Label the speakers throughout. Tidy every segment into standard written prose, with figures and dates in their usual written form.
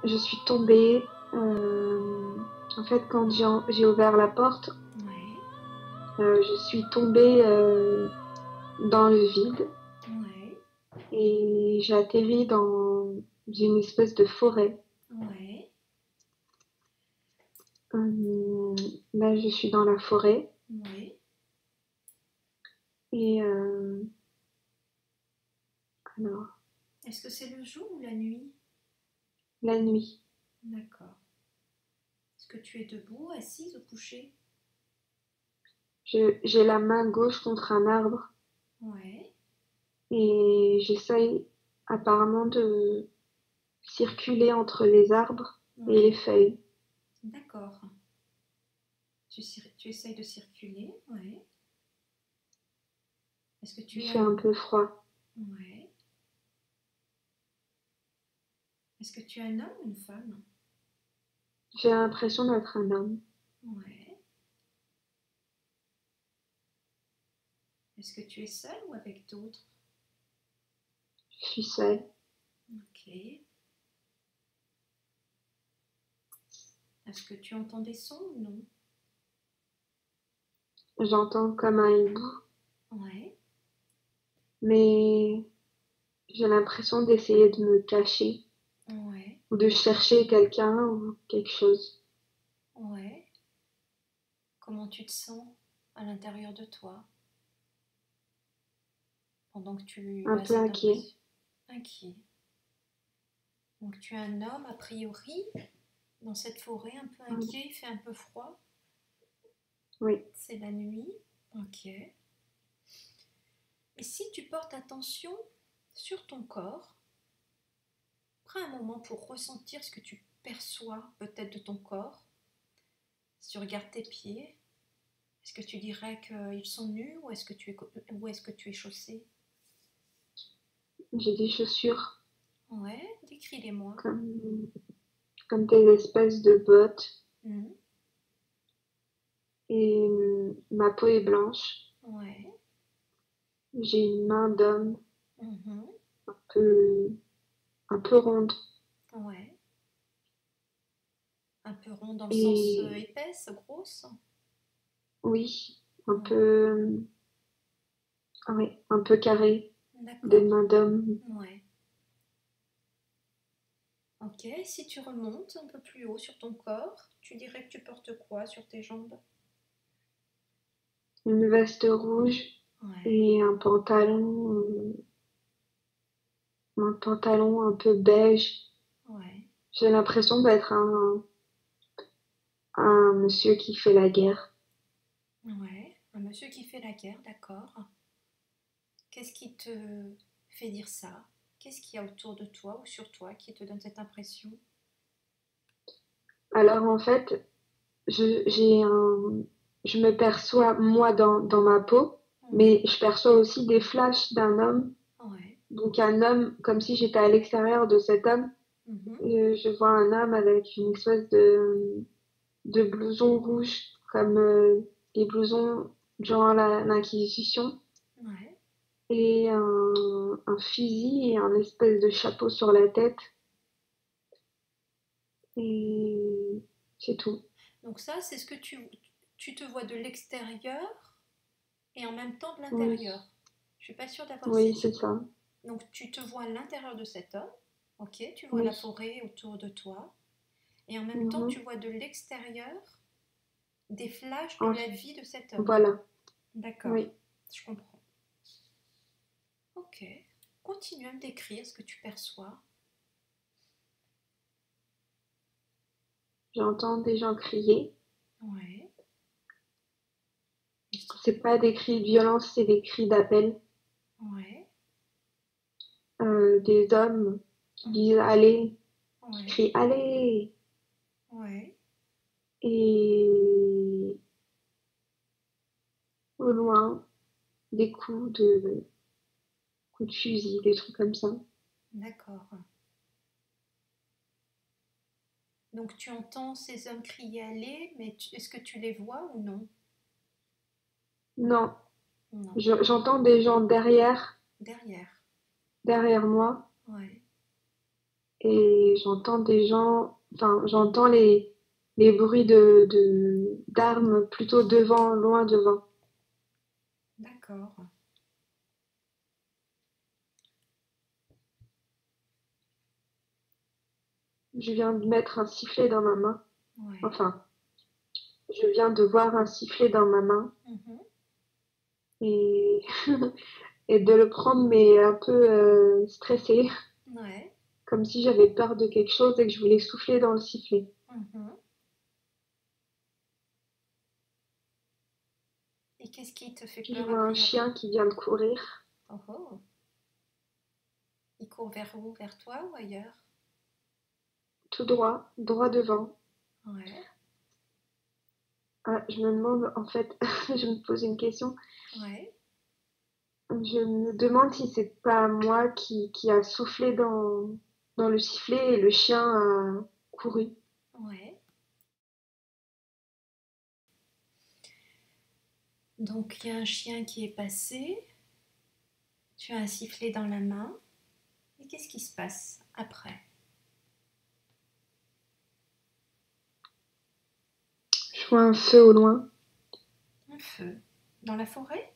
Speaker 1: Je suis tombée. En fait, quand j'ai ouvert la porte,
Speaker 2: Ouais,
Speaker 1: je suis tombée dans le vide
Speaker 2: ouais,
Speaker 1: et j'ai atterri dans une espèce de forêt.
Speaker 2: ouais,
Speaker 1: Euh, Là, je suis dans la forêt
Speaker 2: ouais.
Speaker 1: et alors,
Speaker 2: Est-ce que c'est le jour ou la nuit?
Speaker 1: la nuit.
Speaker 2: D'accord. Est-ce que tu es debout, assise ou couchée?
Speaker 1: J'ai la main gauche contre un arbre
Speaker 2: Ouais,
Speaker 1: et j'essaye apparemment de circuler entre les arbres et les
Speaker 2: ouais,
Speaker 1: feuilles.
Speaker 2: d'accord. Tu essayes de circuler, ouais. Est-ce que tu
Speaker 1: Il
Speaker 2: es
Speaker 1: fait
Speaker 2: un...
Speaker 1: un peu froid.
Speaker 2: Ouais. Est-ce que tu es un homme ou une femme?
Speaker 1: J'ai l'impression d'être un homme.
Speaker 2: Ouais. Est-ce que tu es seul ou avec d'autres?
Speaker 1: Je suis seule.
Speaker 2: Ok. Est-ce que tu entends des sons ou non?
Speaker 1: J'entends comme un hibou,
Speaker 2: Ouais,
Speaker 1: mais j'ai l'impression d'essayer de me cacher
Speaker 2: ouais,
Speaker 1: ou de chercher quelqu'un ou quelque chose.
Speaker 2: ouais. Comment tu te sens à l'intérieur de toi pendant que tu
Speaker 1: Un
Speaker 2: as
Speaker 1: peu
Speaker 2: cette
Speaker 1: inquiet.
Speaker 2: impression? Inquiet. Donc tu es un homme, a priori, dans cette forêt, un peu
Speaker 1: Oui.
Speaker 2: inquiet, il fait un peu froid.
Speaker 1: Oui.
Speaker 2: C'est la nuit. Ok. Et si tu portes attention sur ton corps, prends un moment pour ressentir ce que tu perçois peut-être de ton corps. Si tu regardes tes pieds, est-ce que tu dirais qu'ils sont nus ou est-ce que tu es chaussé?
Speaker 1: J'ai des chaussures
Speaker 2: Ouais, décris-les-moi.
Speaker 1: comme, comme des espèces de bottes
Speaker 2: Mhm.
Speaker 1: et ma peau est blanche.
Speaker 2: Ouais.
Speaker 1: J'ai une main d'homme
Speaker 2: Mhm.
Speaker 1: peu, un peu ronde
Speaker 2: Ouais. Un peu rond dans le sens
Speaker 1: et
Speaker 2: épaisse, grosse.
Speaker 1: oui, un
Speaker 2: Ouais.
Speaker 1: peu, oui, un peu carrée, des
Speaker 2: D'accord.
Speaker 1: mains d'homme.
Speaker 2: Ouais. Ok, si tu remontes un peu plus haut sur ton corps, tu dirais que tu portes quoi sur tes jambes?
Speaker 1: Une veste rouge
Speaker 2: Ouais.
Speaker 1: et un pantalon un peu beige.
Speaker 2: Ouais.
Speaker 1: J'ai l'impression d'être un monsieur qui fait la guerre.
Speaker 2: Ouais. Un monsieur qui fait la guerre, d'accord. Qu'est-ce qui te fait dire ça? Qu'est-ce qu'il y a autour de toi ou sur toi qui te donne cette impression?
Speaker 1: Alors en fait, j'ai je me perçois moi dans ma peau,
Speaker 2: Ouais.
Speaker 1: mais je perçois aussi des flashs d'un homme.
Speaker 2: Ouais.
Speaker 1: Donc un homme, comme si j'étais à l'extérieur de cet homme.
Speaker 2: Mhm.
Speaker 1: Je vois un homme avec une espèce de blouson rouge, comme les blousons durant l'Inquisition,
Speaker 2: Ouais.
Speaker 1: et un fusil et un espèce de chapeau sur la tête. Et c'est tout.
Speaker 2: Donc ça, c'est ce que tu te vois de l'extérieur et en même temps de
Speaker 1: Oui,
Speaker 2: l'intérieur. Je suis pas sûre d'avoir
Speaker 1: oui,
Speaker 2: saisi.
Speaker 1: c'est ça.
Speaker 2: Donc tu te vois à l'intérieur de cet homme, ok, tu vois
Speaker 1: Oui.
Speaker 2: la forêt autour de toi, et en même temps tu
Speaker 1: Mhm.
Speaker 2: vois de l'extérieur des flashs de
Speaker 1: En-
Speaker 2: la vie de cet homme.
Speaker 1: Voilà.
Speaker 2: D'accord,
Speaker 1: Oui.
Speaker 2: je comprends. Ok, continue à me décrire ce que tu perçois.
Speaker 1: J'entends des gens crier.
Speaker 2: Ouais.
Speaker 1: C'est pas des cris de violence, c'est des cris d'appel.
Speaker 2: Ouais.
Speaker 1: Des hommes qui
Speaker 2: Mhm.
Speaker 1: disent allez, qui
Speaker 2: Ouais.
Speaker 1: crient allez.
Speaker 2: Ouais.
Speaker 1: Et au loin, coups de fusil, des trucs comme ça.
Speaker 2: D'accord. Donc tu entends ces hommes crier aller, mais est-ce que tu les vois ou non?
Speaker 1: Non,
Speaker 2: Non.
Speaker 1: j'entends des gens derrière,
Speaker 2: Derrière.
Speaker 1: derrière moi.
Speaker 2: Ouais.
Speaker 1: et j'entends des gens, enfin, j'entends les bruits d'armes plutôt devant, loin devant.
Speaker 2: D'accord.
Speaker 1: Je viens de mettre un sifflet dans ma main.
Speaker 2: Ouais.
Speaker 1: Enfin, je viens de voir un sifflet dans ma main
Speaker 2: Mhm.
Speaker 1: et, et de le prendre, mais un peu stressée,
Speaker 2: Ouais.
Speaker 1: comme si j'avais peur de quelque chose et que je voulais souffler dans le sifflet.
Speaker 2: Mhm. Et qu'est-ce qui te fait
Speaker 1: Puis je
Speaker 2: peur a
Speaker 1: vois un
Speaker 2: priori?
Speaker 1: chien qui vient de courir
Speaker 2: Oh oh. Il court vers où? Vers toi ou ailleurs?
Speaker 1: tout droit, droit devant.
Speaker 2: Ouais.
Speaker 1: Ah, je me demande, en fait, je me pose une question.
Speaker 2: Ouais.
Speaker 1: Je me demande si c'est pas moi qui a soufflé dans le sifflet et le chien a couru.
Speaker 2: Ouais. Donc il y a un chien qui est passé. Tu as un sifflet dans la main. Et qu'est-ce qui se passe après?
Speaker 1: Je vois un feu au loin.
Speaker 2: Un feu. Dans la forêt?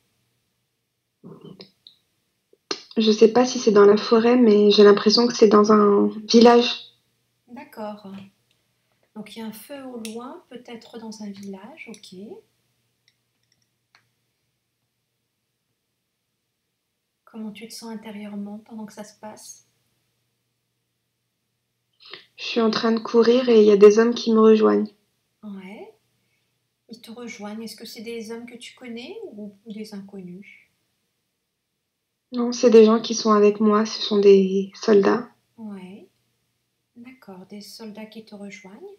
Speaker 1: Je sais pas si c'est dans la forêt, mais j'ai l'impression que c'est dans un village.
Speaker 2: D'accord. Donc il y a un feu au loin, peut-être dans un village, ok. Comment tu te sens intérieurement pendant que ça se passe?
Speaker 1: Je suis en train de courir et il y a des hommes qui me rejoignent.
Speaker 2: Ouais. Ils te rejoignent. Est-ce que c'est des hommes que tu connais ou des inconnus?
Speaker 1: Non, c'est des gens qui sont avec moi, ce sont des soldats.
Speaker 2: Ouais. D'accord. Des soldats qui te rejoignent.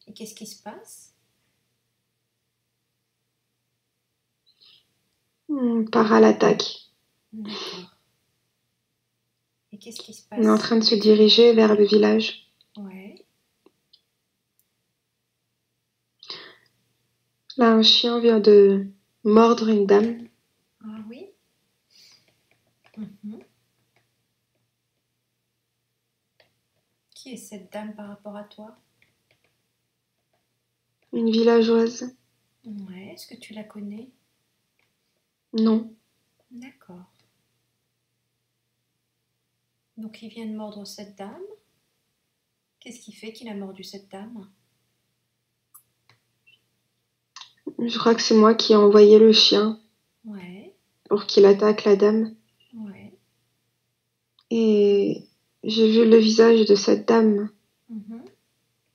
Speaker 2: Et qu'est-ce qui se passe?
Speaker 1: On part à l'attaque.
Speaker 2: D'accord. Et qu'est-ce qui se
Speaker 1: On est en
Speaker 2: passe
Speaker 1: train de se
Speaker 2: concrètement?
Speaker 1: diriger vers le village.
Speaker 2: Ouais.
Speaker 1: Là, un chien vient de mordre une dame.
Speaker 2: Ah oui. Mhm. Qui est cette dame par rapport à toi?
Speaker 1: Une villageoise.
Speaker 2: Ouais. Est-ce que tu la connais?
Speaker 1: Non.
Speaker 2: D'accord. Donc il vient de mordre cette dame. Qu'est-ce qui fait qu'il a mordu cette dame?
Speaker 1: Je crois que c'est moi qui ai envoyé le chien
Speaker 2: Ouais,
Speaker 1: pour qu'il attaque la dame.
Speaker 2: ouais.
Speaker 1: Et j'ai vu le visage de cette dame
Speaker 2: Mhm.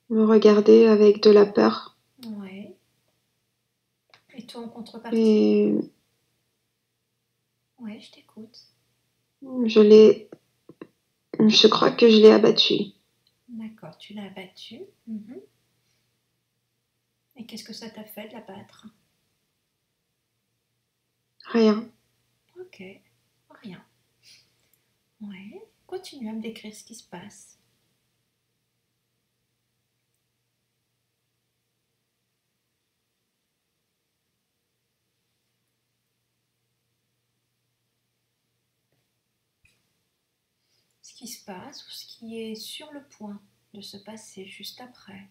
Speaker 1: me regarder avec de la peur.
Speaker 2: Ouais. Et toi en contrepartie?
Speaker 1: Et
Speaker 2: Ouais, je t'écoute.
Speaker 1: je l'ai, je crois que je l'ai abattu.
Speaker 2: D'accord, tu l'as abattu. Mhm. Et qu'est-ce que ça t'a fait de l'abattre?
Speaker 1: Rien.
Speaker 2: Ok, rien. Ouais. Continue à me décrire ce qui se passe. Ce qui se passe ou ce qui est sur le point de se passer juste après.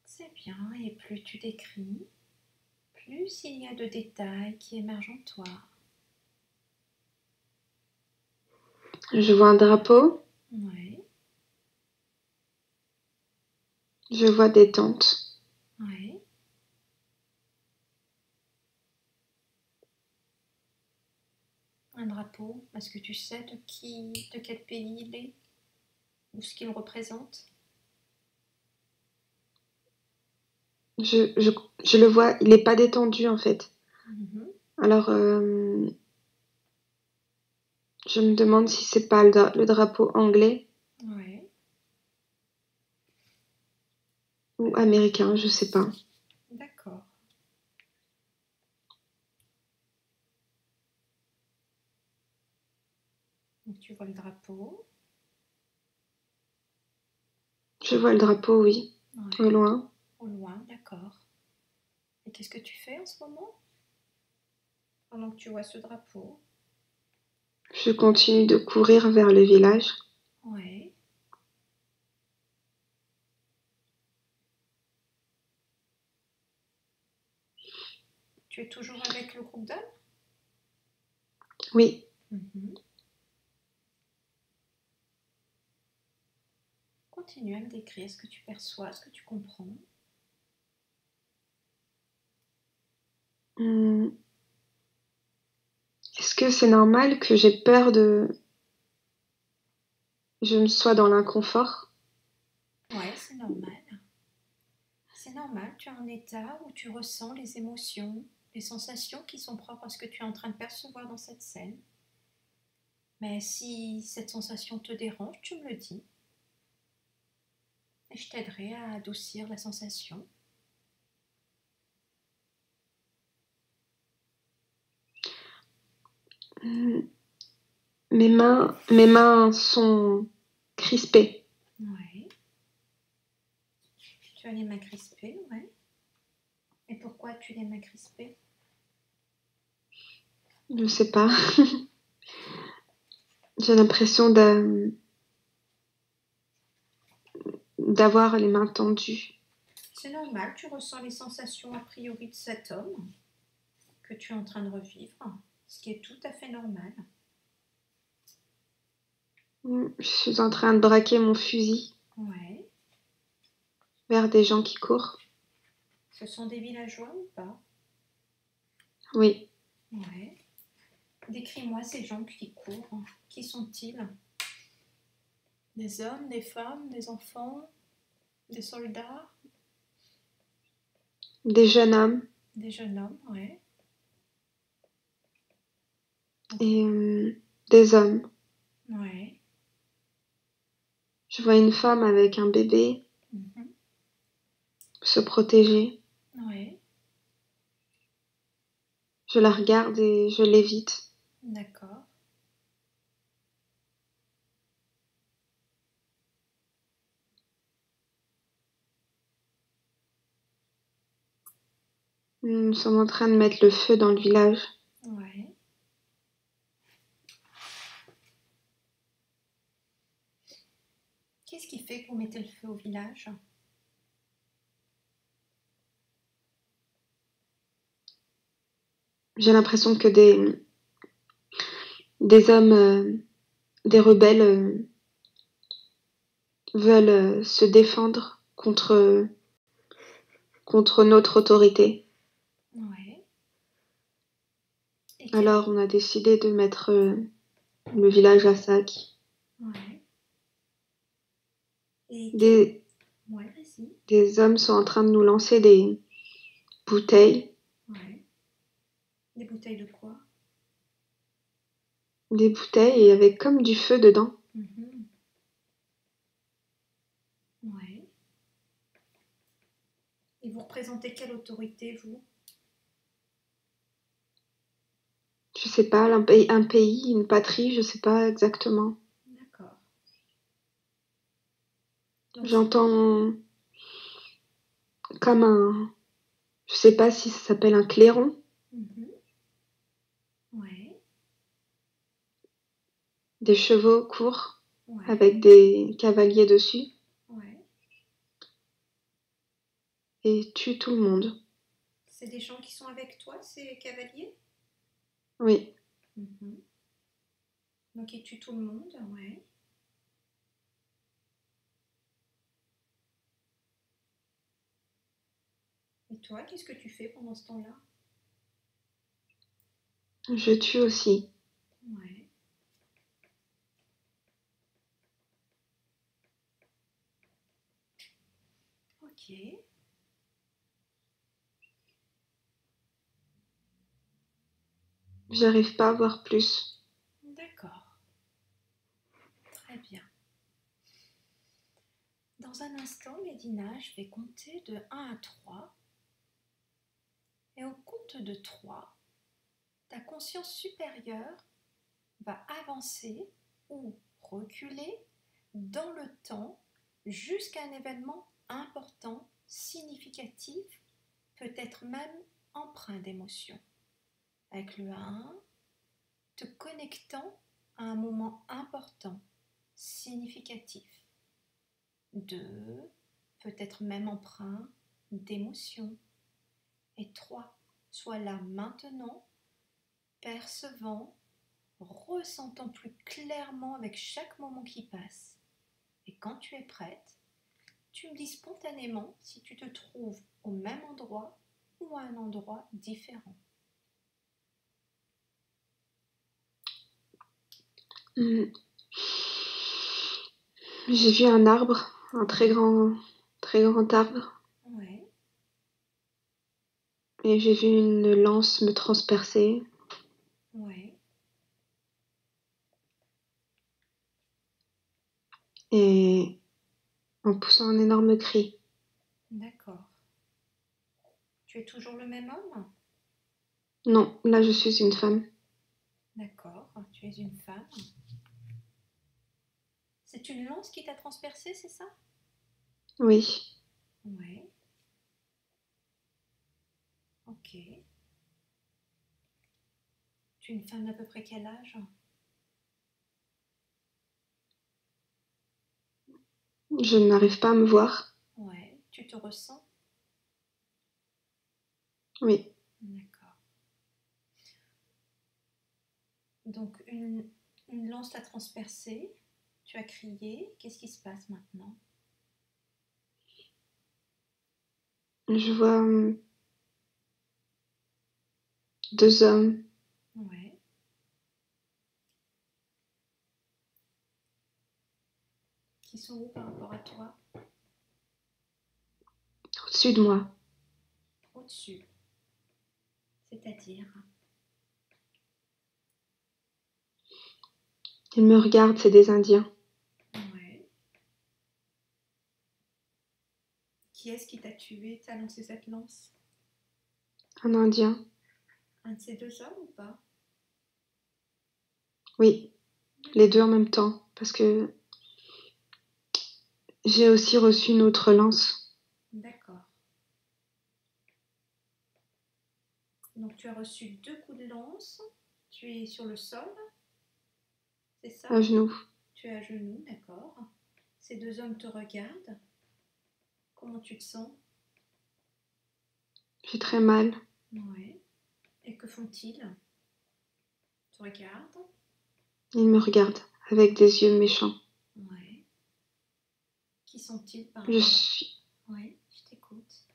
Speaker 2: C'est bien, et plus tu décris, plus il y a de détails qui émergent en toi.
Speaker 1: Je vois un drapeau.
Speaker 2: Ouais,
Speaker 1: Je vois des tentes.
Speaker 2: ouais. Un drapeau, est-ce que tu sais de quel pays il est ou ce qu'il représente?
Speaker 1: Je, je, je le vois, il n'est pas détendu en fait.
Speaker 2: Mhm.
Speaker 1: Alors, je me demande si c'est pas le drapeau anglais
Speaker 2: Ouais,
Speaker 1: ou américain, je sais pas.
Speaker 2: d'accord. Donc tu vois le drapeau.
Speaker 1: Je vois le drapeau, oui, au
Speaker 2: Ouais,
Speaker 1: loin.
Speaker 2: au loin, d'accord. Et qu'est-ce que tu fais en ce moment pendant que tu vois ce drapeau?
Speaker 1: Je continue de courir vers le village.
Speaker 2: Ouais. Tu es toujours avec le groupe d'hommes?
Speaker 1: Oui,
Speaker 2: Mhm. Continue à me décrire ce que tu perçois, ce que tu comprends.
Speaker 1: Est-ce que c'est normal que j'ai peur je me sois dans l'inconfort?
Speaker 2: Ouais, c'est normal. C'est normal, tu es en état où tu ressens les émotions, les sensations qui sont propres à ce que tu es en train de percevoir dans cette scène. Mais si cette sensation te dérange, tu me le dis et je t'aiderai à adoucir la sensation.
Speaker 1: Mes mains sont crispées.
Speaker 2: Ouais. Tu as les mains crispées, ouais. Et pourquoi tu les mains crispées?
Speaker 1: Je sais pas. J'ai l'impression d'avoir les mains tendues.
Speaker 2: C'est normal, tu ressens les sensations a priori de cet homme que tu es en train de revivre, ce qui est tout à fait normal.
Speaker 1: Je suis en train de braquer mon fusil
Speaker 2: Ouais.
Speaker 1: vers des gens qui courent.
Speaker 2: Ce sont des villageois ou pas?
Speaker 1: Oui,
Speaker 2: Ouais. Décris-moi ces gens qui courent. Qui sont-ils? Des hommes, des femmes, des enfants, des soldats,
Speaker 1: des jeunes hommes
Speaker 2: des jeunes hommes, ouais.
Speaker 1: et des hommes.
Speaker 2: Ouais.
Speaker 1: Je vois une femme avec un bébé
Speaker 2: Mhm.
Speaker 1: se protéger.
Speaker 2: Ouais.
Speaker 1: Je la regarde et je l'évite.
Speaker 2: D'accord.
Speaker 1: Nous sommes en train de mettre le feu dans le village.
Speaker 2: Ouais. Qu'est-ce qui fait que vous mettez le feu au village?
Speaker 1: J'ai l'impression que des hommes, des rebelles veulent se défendre contre notre autorité.
Speaker 2: Ouais. Et quel...
Speaker 1: Alors on a décidé de mettre le village à sac.
Speaker 2: Ouais. Et quel...
Speaker 1: Des,
Speaker 2: Ouais, vas-y.
Speaker 1: des hommes sont en train de nous lancer des bouteilles,
Speaker 2: Ouais. Des bouteilles de quoi?
Speaker 1: des bouteilles et avec comme du feu dedans.
Speaker 2: Mhm. Ouais. Et vous représentez quelle autorité, vous?
Speaker 1: Je sais pas, un pays, une patrie, je sais pas exactement.
Speaker 2: D'accord. Donc,
Speaker 1: J'entends comme je sais pas si ça s'appelle un clairon,
Speaker 2: mhm. Ouais.
Speaker 1: des chevaux courts
Speaker 2: Ouais.
Speaker 1: avec des cavaliers dessus
Speaker 2: Ouais.
Speaker 1: et tuent tout le monde.
Speaker 2: C'est des gens qui sont avec toi, ces cavaliers?
Speaker 1: Oui,
Speaker 2: Mhm. Donc ils tuent tout le monde, ouais. Et toi, qu'est-ce que tu fais pendant ce temps-là?
Speaker 1: je tue aussi.
Speaker 2: Ouais. Ok.
Speaker 1: J'arrive pas à voir plus.
Speaker 2: D'accord. Très bien. Dans un instant, Médina, je vais compter de 1 à 3. Et au compte de 3, ta conscience supérieure va avancer ou reculer dans le temps jusqu'à un événement important, significatif, peut-être même empreint d'émotion. Avec le 1, te connectant à un moment important, significatif. 2, peut-être même empreint d'émotion. Et 3, sois là maintenant, percevant, ressentant plus clairement avec chaque moment qui passe. Et quand tu es prête, tu me dis spontanément si tu te trouves au même endroit ou à un endroit différent.
Speaker 1: J'ai vu un arbre, un très grand arbre,
Speaker 2: Ouais,
Speaker 1: et j'ai vu une lance me transpercer.
Speaker 2: ouais,
Speaker 1: Et en poussant un énorme cri.
Speaker 2: d'accord. Tu es toujours le même homme?
Speaker 1: Non, là je suis une femme.
Speaker 2: D'accord, tu es une femme. C'est une lance qui t'a transpercé, c'est ça?
Speaker 1: Oui,
Speaker 2: Ouais, ok. Tu es une femme d'à peu près quel âge?
Speaker 1: je n'arrive pas à me voir.
Speaker 2: Ouais, tu te ressens?
Speaker 1: Oui,
Speaker 2: D'accord. Donc, une lance t'a transpercé, tu as crié, qu'est-ce qui se passe maintenant?
Speaker 1: je vois 2 hommes
Speaker 2: Ouais, qui sont où par rapport à toi?
Speaker 1: au-dessus de moi.
Speaker 2: Au-dessus, c'est-à-dire?
Speaker 1: Ils me regardent, c'est des Indiens.
Speaker 2: Ouais. Qui est-ce qui t'a tué, t'a lancé cette lance?
Speaker 1: Un Indien.
Speaker 2: Un de ces deux hommes ou pas?
Speaker 1: Oui, les deux en même temps, parce que j'ai aussi reçu une autre lance.
Speaker 2: D'accord. Donc tu as reçu deux coups de lance, tu es sur le sol, c'est
Speaker 1: À
Speaker 2: ça?
Speaker 1: genoux.
Speaker 2: Tu es à genoux, d'accord. Ces deux hommes te regardent. Comment tu te sens?
Speaker 1: J'ai très mal.
Speaker 2: Ouais. Et que font-ils? Te regardent.
Speaker 1: Ils me regardent avec des yeux méchants.
Speaker 2: Ouais. Qui sont-ils par
Speaker 1: Je
Speaker 2: rapport à...
Speaker 1: suis,
Speaker 2: Ouais, je t'écoute.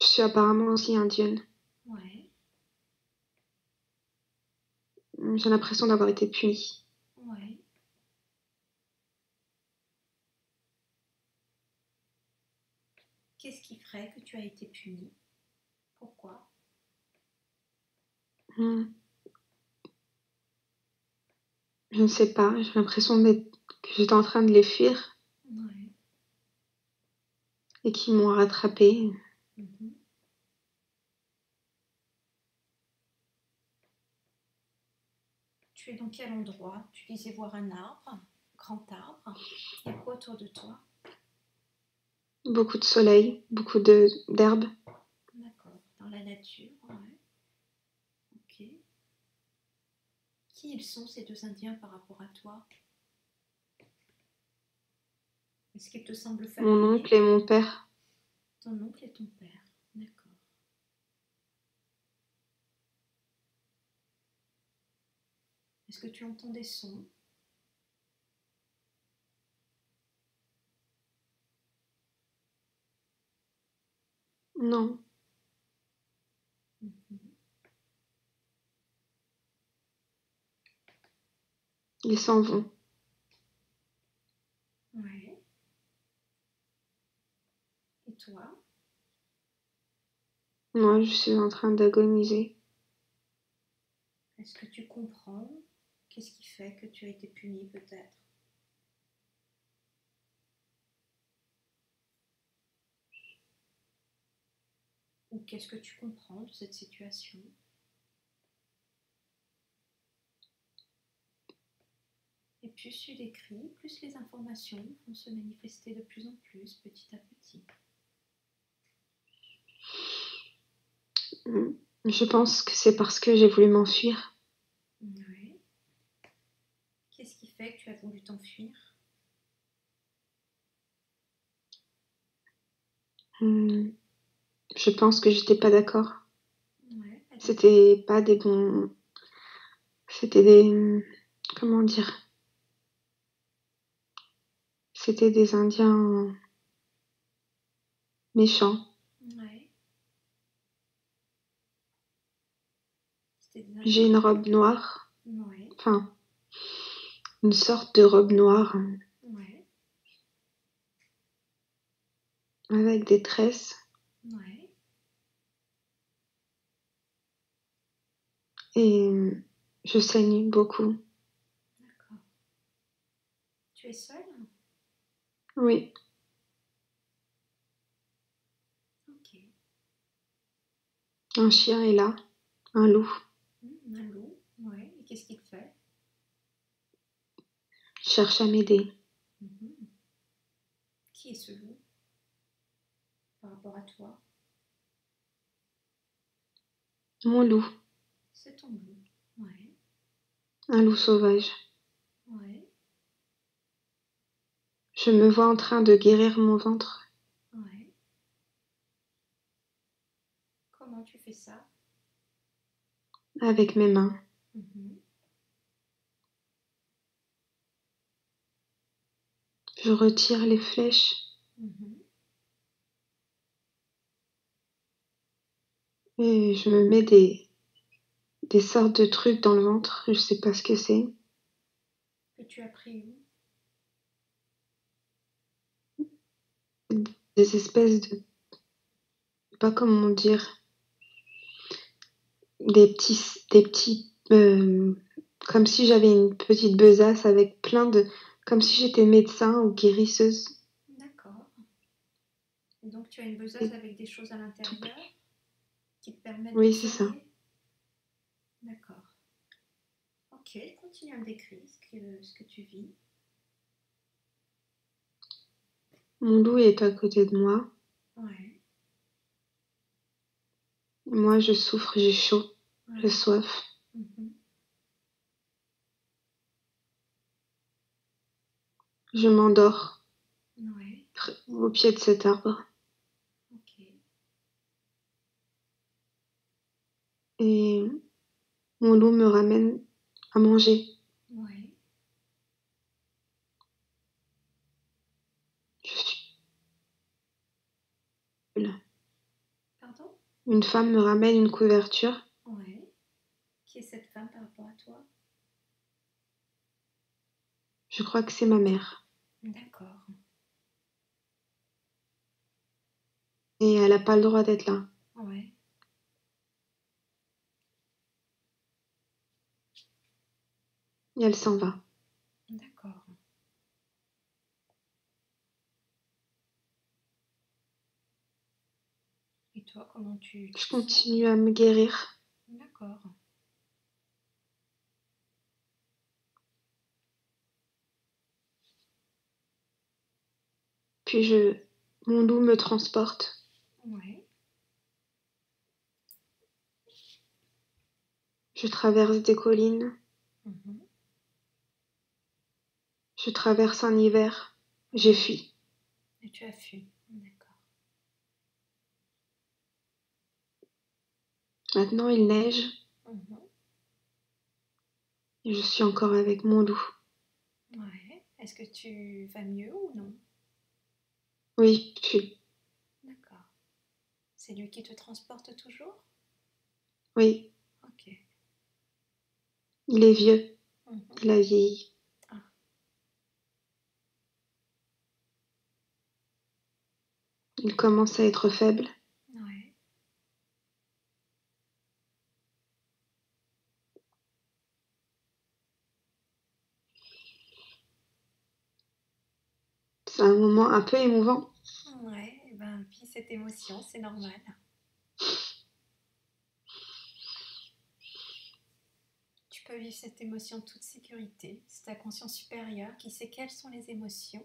Speaker 1: je suis apparemment aussi indienne.
Speaker 2: Ouais,
Speaker 1: J'ai l'impression d'avoir été punie.
Speaker 2: ouais. Qu'est-ce qui ferait que tu as été puni? Pourquoi?
Speaker 1: Hmm, Je ne sais pas, j'ai l'impression que j'étais en train de les fuir
Speaker 2: Ouais.
Speaker 1: et qu'ils m'ont rattrapée.
Speaker 2: Mhm. Tu es dans quel endroit? Tu disais voir un arbre, grand arbre. Il y a quoi autour de toi?
Speaker 1: Beaucoup de soleil, beaucoup d'herbe.
Speaker 2: D'accord, dans la nature, ouais. Ok. Qui ils sont ces deux Indiens par rapport à toi? Est-ce qu'ils te semblent
Speaker 1: Mon
Speaker 2: familiers?
Speaker 1: oncle et mon père.
Speaker 2: Ton oncle et ton père. D'accord. Est-ce que tu entends des sons?
Speaker 1: Non,
Speaker 2: Mhm.
Speaker 1: ils s'en vont.
Speaker 2: Ouais. Et toi?
Speaker 1: Moi, je suis en train d'agoniser.
Speaker 2: Est-ce que tu comprends? Qu'est-ce qui fait que tu as été puni peut-être? Ou qu'est-ce que tu comprends de cette situation? plus tu décris, plus les informations vont se manifester de plus en plus, petit à petit.
Speaker 1: Je pense que c'est parce que j'ai voulu m'enfuir.
Speaker 2: Ouais. Qu'est-ce qui fait que tu as voulu t'enfuir?
Speaker 1: Je pense que j'étais pas d'accord.
Speaker 2: Ouais.
Speaker 1: C'était pas des bons... C'était des... Comment dire? C'était des Indiens méchants.
Speaker 2: Ouais. C'était des
Speaker 1: J'ai
Speaker 2: Indiens.
Speaker 1: une robe noire.
Speaker 2: Ouais.
Speaker 1: Enfin, une sorte de robe noire
Speaker 2: Ouais.
Speaker 1: avec des tresses.
Speaker 2: Ouais.
Speaker 1: Et je saigne beaucoup.
Speaker 2: D'accord. Tu es seule?
Speaker 1: Oui,
Speaker 2: Ok.
Speaker 1: un chien est là, un loup.
Speaker 2: Un loup. Ouais. Et qu'est-ce qu'il fait?
Speaker 1: Il cherche à m'aider.
Speaker 2: Mhm. Qui est ce loup par rapport à toi?
Speaker 1: Mon loup,
Speaker 2: C'est ton loup. Ouais.
Speaker 1: un loup sauvage.
Speaker 2: Ouais.
Speaker 1: Je me vois en train de guérir mon ventre
Speaker 2: Ouais. Comment tu fais ça?
Speaker 1: avec mes mains.
Speaker 2: Mhm.
Speaker 1: Je retire les flèches
Speaker 2: Mhm.
Speaker 1: et je me mets des sortes de trucs dans le ventre. Je sais pas ce que c'est.
Speaker 2: Que tu as pris où?
Speaker 1: Des espèces de, pas comment dire, des petits, comme si j'avais une petite besace avec plein de, comme si j'étais médecin ou guérisseuse.
Speaker 2: D'accord. Et donc tu as une besace
Speaker 1: Et
Speaker 2: avec des choses à
Speaker 1: tout,
Speaker 2: l'intérieur qui te permettent de
Speaker 1: oui,
Speaker 2: te
Speaker 1: c'est ça.
Speaker 2: soigner? D'accord. Ok, continue à me décrire ce que tu vis.
Speaker 1: Mon loup est à côté de moi.
Speaker 2: Ouais,
Speaker 1: Moi, je souffre, j'ai chaud, j'ai
Speaker 2: ouais.
Speaker 1: soif.
Speaker 2: Mhm.
Speaker 1: Je m'endors
Speaker 2: Ouais,
Speaker 1: au pied de cet arbre.
Speaker 2: ok.
Speaker 1: Et mon loup me ramène à manger.
Speaker 2: Ouais,
Speaker 1: Je suis nulle.
Speaker 2: pardon?
Speaker 1: Une femme me ramène une couverture.
Speaker 2: Ouais. Qui est cette femme par rapport à toi?
Speaker 1: Je crois que c'est ma mère.
Speaker 2: D'accord.
Speaker 1: Et elle n'a pas le droit d'être là.
Speaker 2: Ouais,
Speaker 1: Et elle s'en va.
Speaker 2: d'accord. Et toi, comment tu
Speaker 1: Je
Speaker 2: te sens?
Speaker 1: continue à me guérir.
Speaker 2: D'accord.
Speaker 1: Puis mon loup me transporte.
Speaker 2: Ouais,
Speaker 1: Je traverse des collines.
Speaker 2: mhm.
Speaker 1: Je traverse un hiver. J'ai
Speaker 2: Ouais.
Speaker 1: fui.
Speaker 2: Et tu as fui. D'accord.
Speaker 1: Maintenant, il neige.
Speaker 2: Mhm.
Speaker 1: Et je suis encore avec mon loup.
Speaker 2: Ouais. Est-ce que tu vas mieux ou non?
Speaker 1: Oui, puis,
Speaker 2: D'accord. C'est lui qui te transporte toujours?
Speaker 1: oui,
Speaker 2: Ok.
Speaker 1: il est vieux.
Speaker 2: Mhm.
Speaker 1: Il a vieilli.
Speaker 2: Ah,
Speaker 1: Il commence à être faible.
Speaker 2: ouais.
Speaker 1: C'est un moment un peu émouvant.
Speaker 2: Ouais, et ben, puis cette émotion, c'est normal. Tu peux vivre cette émotion en toute sécurité. C'est ta conscience supérieure qui sait quelles sont les émotions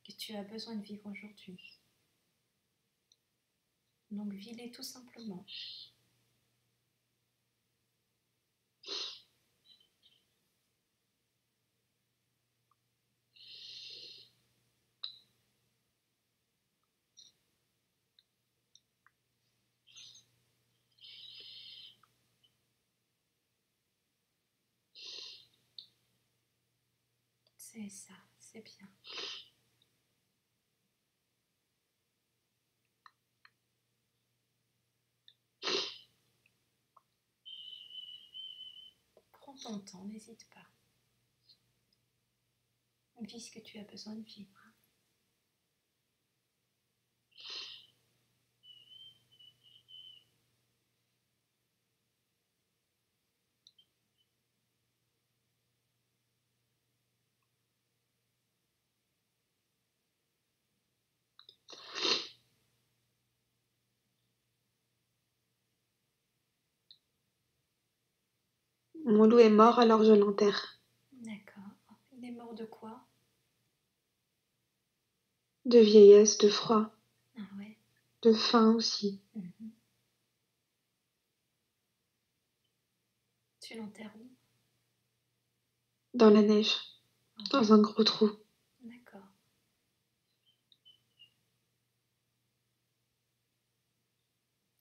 Speaker 2: que tu as besoin de vivre aujourd'hui. Donc vis-les tout simplement. C'est ça, c'est bien. Prends ton temps, n'hésite pas. Vis ce que tu as besoin de vivre.
Speaker 1: Mon loup est mort, alors je l'enterre.
Speaker 2: D'accord. Il est mort de quoi?
Speaker 1: De vieillesse, de froid,
Speaker 2: Ah ouais.
Speaker 1: de faim aussi.
Speaker 2: Mhm. Tu l'enterres où?
Speaker 1: Dans la neige,
Speaker 2: Ah ouais.
Speaker 1: dans un gros trou.
Speaker 2: D'accord.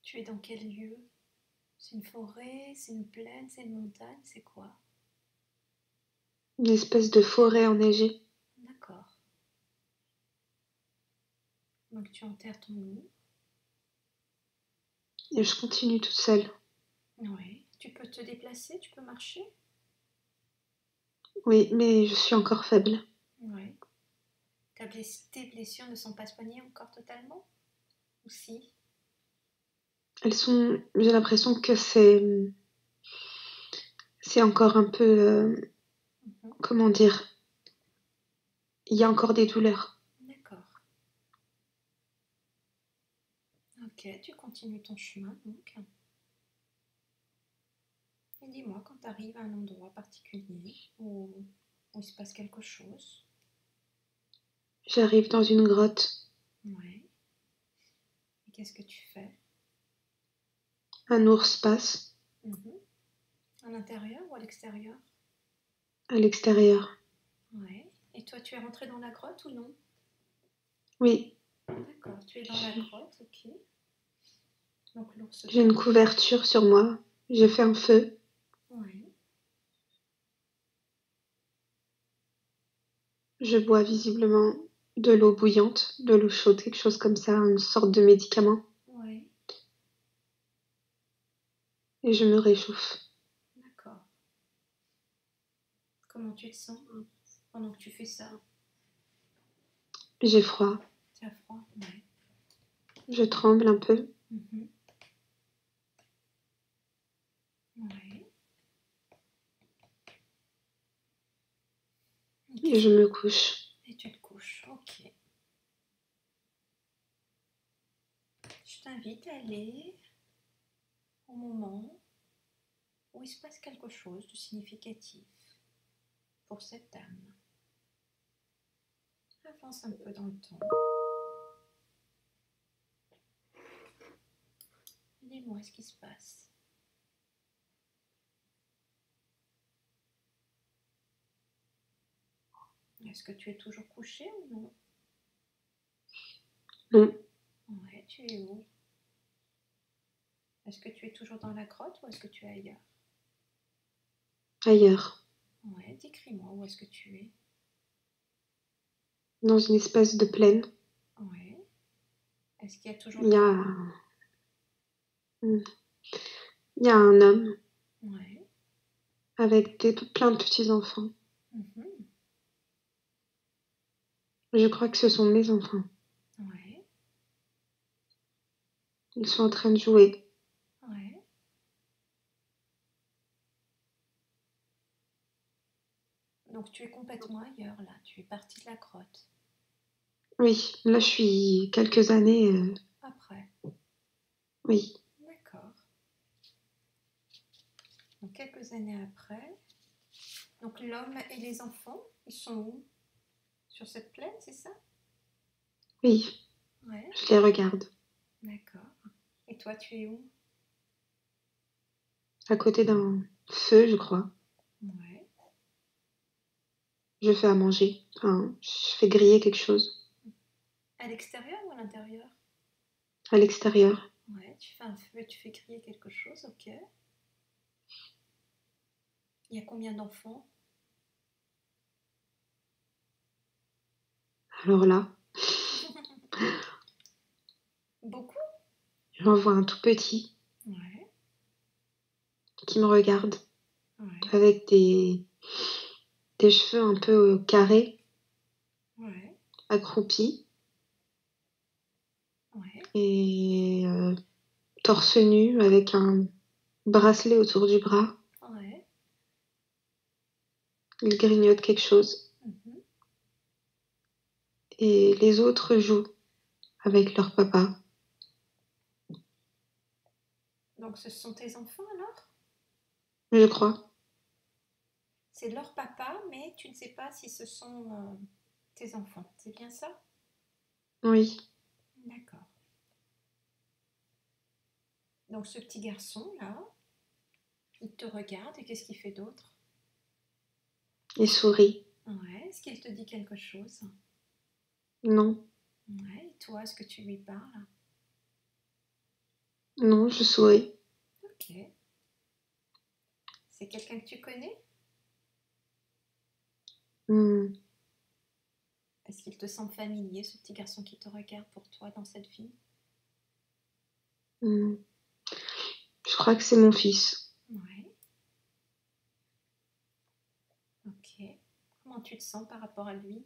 Speaker 2: Tu es dans quel lieu? C'est une forêt, c'est une plaine, c'est une montagne, c'est quoi?
Speaker 1: Une espèce de forêt enneigée.
Speaker 2: D'accord. Donc tu enterres ton loup.
Speaker 1: Et je continue toute seule.
Speaker 2: Oui. Tu peux te déplacer, tu peux marcher?
Speaker 1: Oui, mais je suis encore faible.
Speaker 2: Oui. Tes blessures ne sont pas soignées encore totalement? Ou si?
Speaker 1: J'ai l'impression que c'est encore un peu,
Speaker 2: Mhm.
Speaker 1: comment dire, il y a encore des douleurs.
Speaker 2: D'accord. Ok, tu continues ton chemin donc. Et dis-moi quand tu arrives à un endroit particulier où il se passe quelque chose.
Speaker 1: J'arrive dans une grotte.
Speaker 2: Ouais. Et qu'est-ce que tu fais?
Speaker 1: Un ours passe
Speaker 2: Mhm. À l'intérieur ou à l'extérieur?
Speaker 1: à l'extérieur.
Speaker 2: Ouais. Et toi, tu es rentré dans la grotte ou non?
Speaker 1: Oui,
Speaker 2: D'accord, tu es dans la grotte, ok. Donc l'ours
Speaker 1: j'ai une
Speaker 2: passe.
Speaker 1: couverture sur moi. J'ai fait un feu.
Speaker 2: Ouais.
Speaker 1: Je bois visiblement de l'eau bouillante, de l'eau chaude, quelque chose comme ça, une sorte de médicament.
Speaker 2: Ouais.
Speaker 1: Et je me réchauffe.
Speaker 2: D'accord. Comment tu te sens pendant que tu fais ça?
Speaker 1: J'ai froid.
Speaker 2: Tu as froid? Ouais.
Speaker 1: Je tremble un peu.
Speaker 2: Mhm. Ouais. Et,
Speaker 1: Et je me couche.
Speaker 2: et tu te couches, ok. Je t'invite à aller au moment où il se passe quelque chose de significatif pour cette dame. Avance un peu dans le temps. Dis-moi ce qui se passe. Est-ce que tu es toujours couché ou non?
Speaker 1: Non,
Speaker 2: Ouais, tu es où? Est-ce que tu es toujours dans la grotte ou est-ce que tu es ailleurs?
Speaker 1: ailleurs.
Speaker 2: Ouais, décris-moi où est-ce que tu es.
Speaker 1: Dans une espèce de plaine.
Speaker 2: Ouais. Est-ce qu'il y a toujours
Speaker 1: Il
Speaker 2: de
Speaker 1: y
Speaker 2: la...
Speaker 1: a, il y a un homme
Speaker 2: Ouais.
Speaker 1: avec plein de petits-enfants.
Speaker 2: Mhm.
Speaker 1: Je crois que ce sont mes enfants.
Speaker 2: Ouais.
Speaker 1: Ils sont en train de jouer.
Speaker 2: Ouais. Donc tu es complètement ailleurs là, tu es parti de la grotte.
Speaker 1: Oui, là je suis quelques années.
Speaker 2: Après.
Speaker 1: Oui,
Speaker 2: D'accord. Donc quelques années après. Donc l'homme et les enfants, ils sont où? Sur cette plaine, c'est ça?
Speaker 1: Oui,
Speaker 2: Ouais,
Speaker 1: je les regarde.
Speaker 2: d'accord. Et toi, tu es où?
Speaker 1: À côté d'un feu, je crois.
Speaker 2: Ouais.
Speaker 1: Je fais à manger. Enfin, je fais griller quelque chose
Speaker 2: À l'extérieur ou à l'intérieur?
Speaker 1: à l'extérieur.
Speaker 2: Ouais, tu fais un feu, tu fais griller quelque chose, ok. Il y a combien d'enfants?
Speaker 1: Alors là,
Speaker 2: Beaucoup?
Speaker 1: j'en vois un tout petit
Speaker 2: Ouais,
Speaker 1: qui me regarde
Speaker 2: ouais,
Speaker 1: avec des cheveux un peu carrés,
Speaker 2: ouais,
Speaker 1: accroupis
Speaker 2: ouais.
Speaker 1: et torse nu avec un bracelet autour du bras.
Speaker 2: Ouais.
Speaker 1: Il grignote quelque chose
Speaker 2: Mhm.
Speaker 1: et les autres jouent avec leur papa.
Speaker 2: Donc ce sont tes enfants alors?
Speaker 1: Je crois.
Speaker 2: C'est leur papa, mais tu ne sais pas si ce sont tes enfants. C'est bien ça?
Speaker 1: Oui.
Speaker 2: D'accord. Donc ce petit garçon là, il te regarde et qu'est-ce qu'il fait d'autre?
Speaker 1: Il sourit.
Speaker 2: Ouais, est-ce qu'il te dit quelque chose?
Speaker 1: Non,
Speaker 2: Ouais, et toi, est-ce que tu lui parles?
Speaker 1: non, je souris.
Speaker 2: Ok. C'est quelqu'un que tu connais?
Speaker 1: Hmm,
Speaker 2: Est-ce qu'il te semble familier, ce petit garçon qui te regarde pour toi dans cette vie?
Speaker 1: hmm. Je crois que c'est mon fils.
Speaker 2: Ouais, ok. Comment tu te sens par rapport à lui?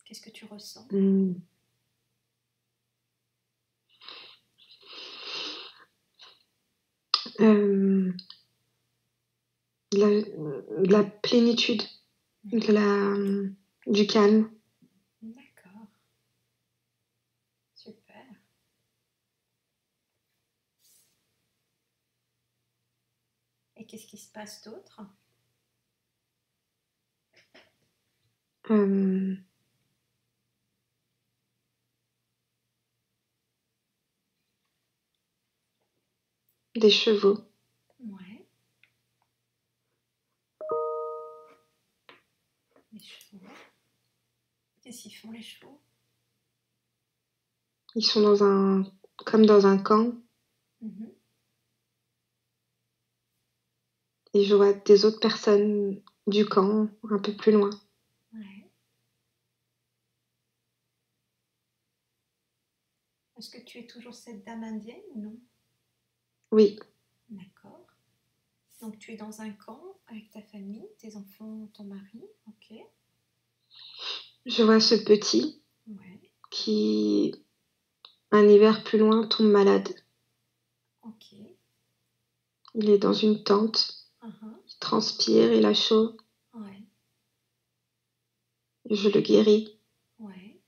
Speaker 2: Qu'est-ce que tu ressens?
Speaker 1: Hmm. Euh, de la plénitude, de
Speaker 2: Ouais,
Speaker 1: la, du calme.
Speaker 2: d'accord, super. Et qu'est-ce qui se passe d'autre?
Speaker 1: Euh, des chevaux.
Speaker 2: Ouais, les chevaux. Qu'est-ce qu'ils font les chevaux?
Speaker 1: Ils sont comme dans un camp
Speaker 2: Mhm.
Speaker 1: et je vois des autres personnes du camp un peu plus loin.
Speaker 2: Ouais. Est-ce que tu es toujours cette dame indienne ou non?
Speaker 1: Oui,
Speaker 2: D'accord. Donc tu es dans un camp avec ta famille, tes enfants, ton mari, ok.
Speaker 1: je vois ce petit
Speaker 2: Ouais,
Speaker 1: qui, un hiver plus loin, tombe malade.
Speaker 2: ok.
Speaker 1: Il est dans une tente,
Speaker 2: Uh-huh.
Speaker 1: il transpire, il a chaud,
Speaker 2: Ouais,
Speaker 1: et je le guéris.
Speaker 2: ouais.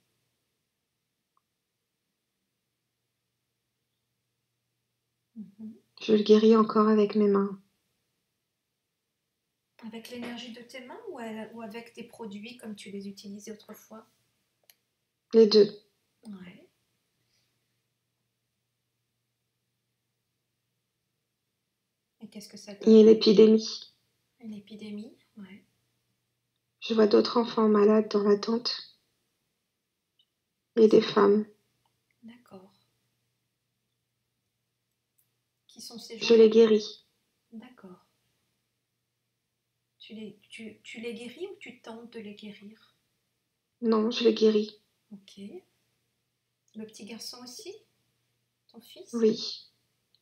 Speaker 2: Mhm.
Speaker 1: Je le guéris encore avec mes mains.
Speaker 2: Avec l'énergie de tes mains ou avec des produits comme tu les utilisais autrefois?
Speaker 1: Les deux.
Speaker 2: Ouais. Et qu'est-ce que ça
Speaker 1: Et
Speaker 2: donne?
Speaker 1: l'épidémie.
Speaker 2: Une épidémie? Ouais.
Speaker 1: Je vois d'autres enfants malades dans la tente et des femmes.
Speaker 2: D'accord. Qui sont ces
Speaker 1: Je
Speaker 2: gens-là?
Speaker 1: les guéris.
Speaker 2: D'accord. Tu les guéris ou tu tentes de les guérir?
Speaker 1: Non, je les guéris.
Speaker 2: Ok. Le petit garçon aussi? Ton fils?
Speaker 1: Oui.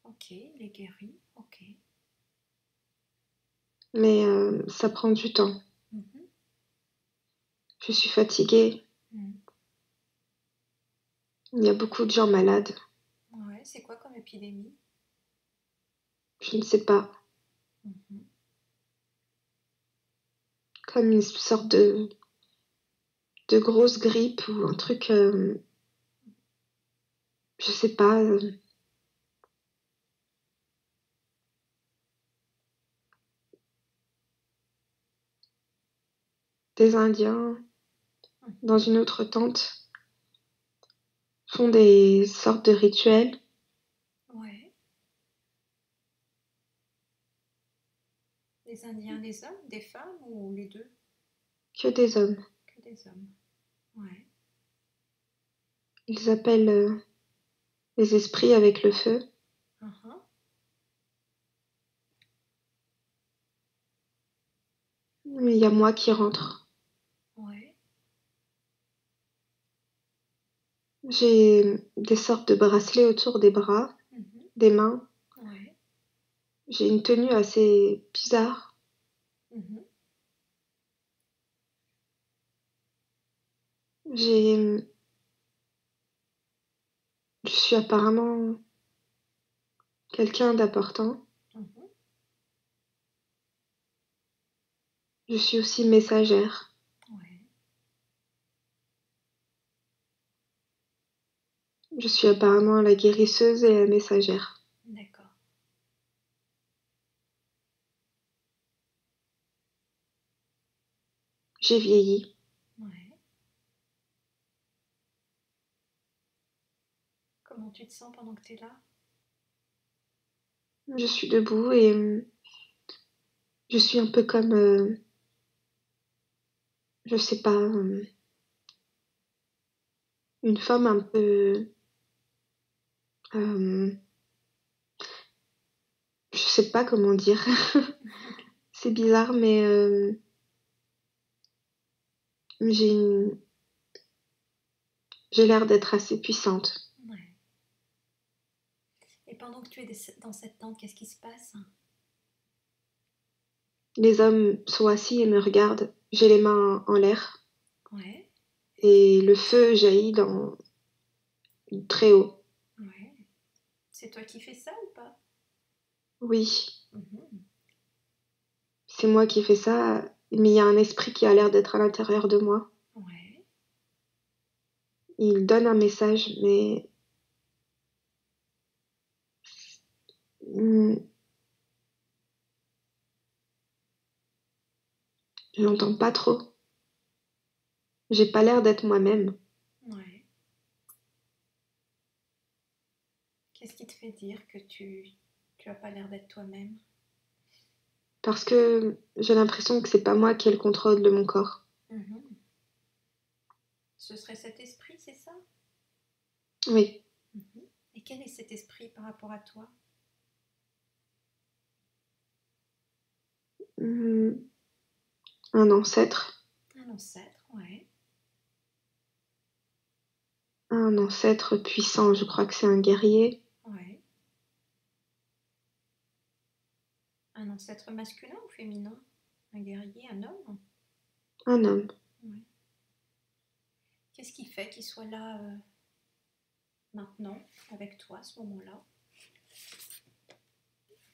Speaker 2: Ok, il est guéri. Ok.
Speaker 1: Mais ça prend du temps.
Speaker 2: Mhm.
Speaker 1: Je suis fatiguée.
Speaker 2: Mhm.
Speaker 1: Il y a beaucoup de gens malades.
Speaker 2: Ouais, c'est quoi comme épidémie?
Speaker 1: Je ne sais pas.
Speaker 2: Mhm.
Speaker 1: Comme une sorte de grosse grippe ou un truc, je sais pas. des Indiens dans
Speaker 2: Mhm.
Speaker 1: une autre tente font des sortes de rituels.
Speaker 2: Ouais. Les Indiens, des hommes, des femmes ou les deux?
Speaker 1: Que des hommes.
Speaker 2: Que des hommes. Ouais.
Speaker 1: Ils appellent les esprits avec le feu.
Speaker 2: Mhm.
Speaker 1: Mais il y a moi qui rentre.
Speaker 2: Ouais.
Speaker 1: J'ai des sortes de bracelets autour des bras,
Speaker 2: Mhm.
Speaker 1: des mains.
Speaker 2: Ouais.
Speaker 1: J'ai une tenue assez bizarre.
Speaker 2: Mhm.
Speaker 1: J'ai, je suis apparemment quelqu'un d'important.
Speaker 2: Mhm.
Speaker 1: Je suis aussi messagère.
Speaker 2: Ouais.
Speaker 1: Je suis apparemment la guérisseuse et la messagère.
Speaker 2: D'accord.
Speaker 1: J'ai vieilli.
Speaker 2: Ouais. Comment tu te sens pendant que tu es là?
Speaker 1: Je suis debout et je suis un peu comme, je sais pas, une femme un peu, euh, je sais pas comment dire. C'est bizarre, mais j'ai une- j'ai l'air d'être assez puissante.
Speaker 2: Ouais. Et pendant que tu es dans cette tente, qu'est-ce qui se passe?
Speaker 1: Les hommes sont assis et me regardent. J'ai les mains en l'air
Speaker 2: Ouais.
Speaker 1: et le feu jaillit très haut.
Speaker 2: Ouais. C'est toi qui fais ça ou pas?
Speaker 1: Oui,
Speaker 2: Mhm.
Speaker 1: c'est moi qui fais ça, mais il y a un esprit qui a l'air d'être à l'intérieur de moi.
Speaker 2: Ouais.
Speaker 1: Il donne un message, mais hmm, je l'entends pas trop. J'ai pas l'air d'être moi-même
Speaker 2: Ouais. Qu'est-ce qui te fait dire que tu as pas l'air d'être toi-même?
Speaker 1: parce que j'ai l'impression que c'est pas moi qui ai le contrôle de mon corps.
Speaker 2: Mhm. Ce serait cet esprit, c'est ça?
Speaker 1: Oui,
Speaker 2: Mhm. Et quel est cet esprit par rapport à toi?
Speaker 1: hmm, un ancêtre,
Speaker 2: Un ancêtre, ouais.
Speaker 1: un ancêtre puissant. Je crois que c'est un guerrier,
Speaker 2: Ouais. Un ancêtre masculin ou féminin? Un guerrier, un homme?
Speaker 1: un homme.
Speaker 2: Ouais. Qu'est-ce qui fait qu'il soit là maintenant, avec toi, à ce moment-là?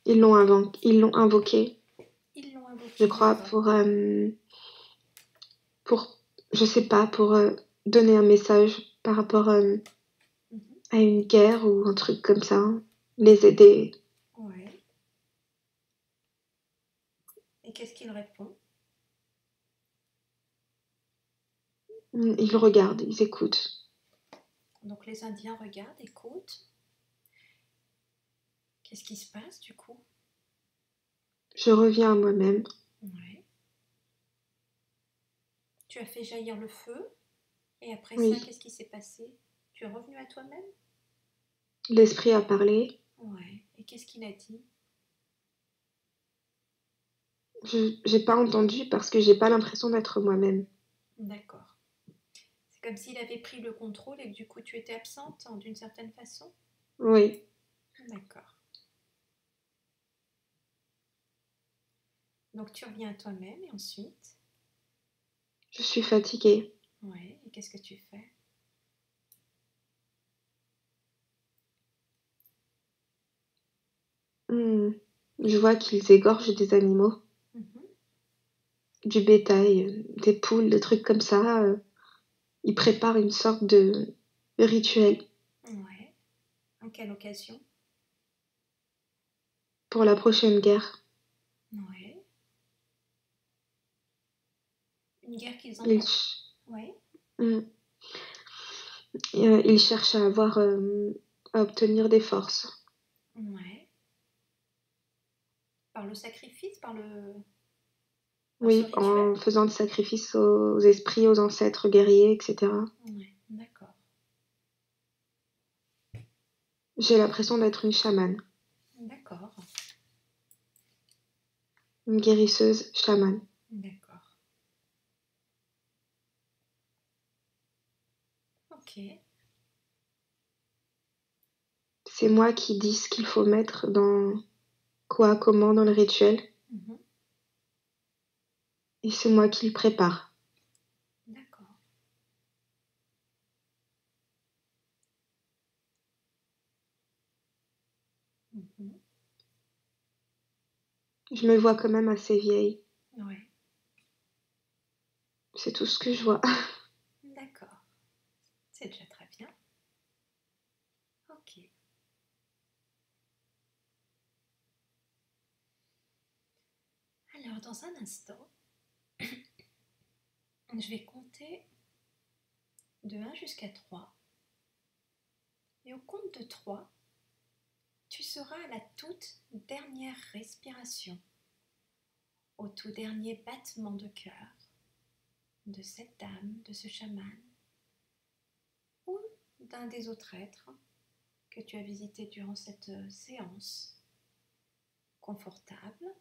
Speaker 1: Ils l'ont invoqué,
Speaker 2: Ils l'ont
Speaker 1: je
Speaker 2: invoqué,
Speaker 1: crois,
Speaker 2: d'accord.
Speaker 1: pour, je sais pas, pour donner un message par rapport
Speaker 2: Mhm.
Speaker 1: à une guerre ou un truc comme ça, les aider.
Speaker 2: Ouais. Et qu'est-ce qu'il répond?
Speaker 1: Ils regardent, ils écoutent.
Speaker 2: Donc les Indiens regardent, écoutent. Qu'est-ce qui se passe du coup?
Speaker 1: Je reviens à moi-même.
Speaker 2: Ouais. Tu as fait jaillir le feu, et après ça,
Speaker 1: Oui,
Speaker 2: qu'est-ce qui s'est passé? Tu es revenu à toi-même?
Speaker 1: l'esprit a parlé.
Speaker 2: Ouais. Et qu'est-ce qu'il a dit?
Speaker 1: J'ai pas entendu parce que j'ai pas l'impression d'être moi-même.
Speaker 2: D'accord. C'est comme s'il avait pris le contrôle et que du coup tu étais absente d'une certaine façon?
Speaker 1: Oui,
Speaker 2: D'accord. Donc tu reviens à toi-même et ensuite?
Speaker 1: je suis fatiguée.
Speaker 2: Ouais. Et qu'est-ce que tu fais?
Speaker 1: Hmm. Je vois qu'ils égorgent des animaux,
Speaker 2: Mhm.
Speaker 1: du bétail, des poules, des trucs comme ça. Ils préparent une sorte de rituel
Speaker 2: Ouais. En quelle occasion?
Speaker 1: pour la prochaine guerre.
Speaker 2: Ouais. Une guerre qu'ils
Speaker 1: Il,
Speaker 2: entendent. Oui.
Speaker 1: mm, il cherche à avoir, à obtenir des forces.
Speaker 2: Ouais. Par le sacrifice, par ce
Speaker 1: Oui,
Speaker 2: rituel.
Speaker 1: en faisant des sacrifices aux esprits, aux ancêtres guerriers, etc.
Speaker 2: Ouais, d'accord.
Speaker 1: J'ai l'impression d'être une chamane,
Speaker 2: D'accord.
Speaker 1: une guérisseuse chamane.
Speaker 2: D'accord. Ok.
Speaker 1: C'est moi qui dis ce qu'il faut mettre dans quoi, comment dans le rituel,
Speaker 2: Mhm.
Speaker 1: et c'est moi qui le prépare.
Speaker 2: D'accord. Mhm.
Speaker 1: Je me vois quand même assez vieille.
Speaker 2: Ouais.
Speaker 1: C'est tout ce que je vois.
Speaker 2: D'accord. C'est déjà très bien. Ok. Alors, dans un instant, je vais compter de 1 jusqu'à 3. Et au compte de 3, tu seras à la toute dernière respiration, au tout dernier battement de cœur de cette dame, de ce chaman, ou d'un des autres êtres que tu as visité durant cette séance, confortable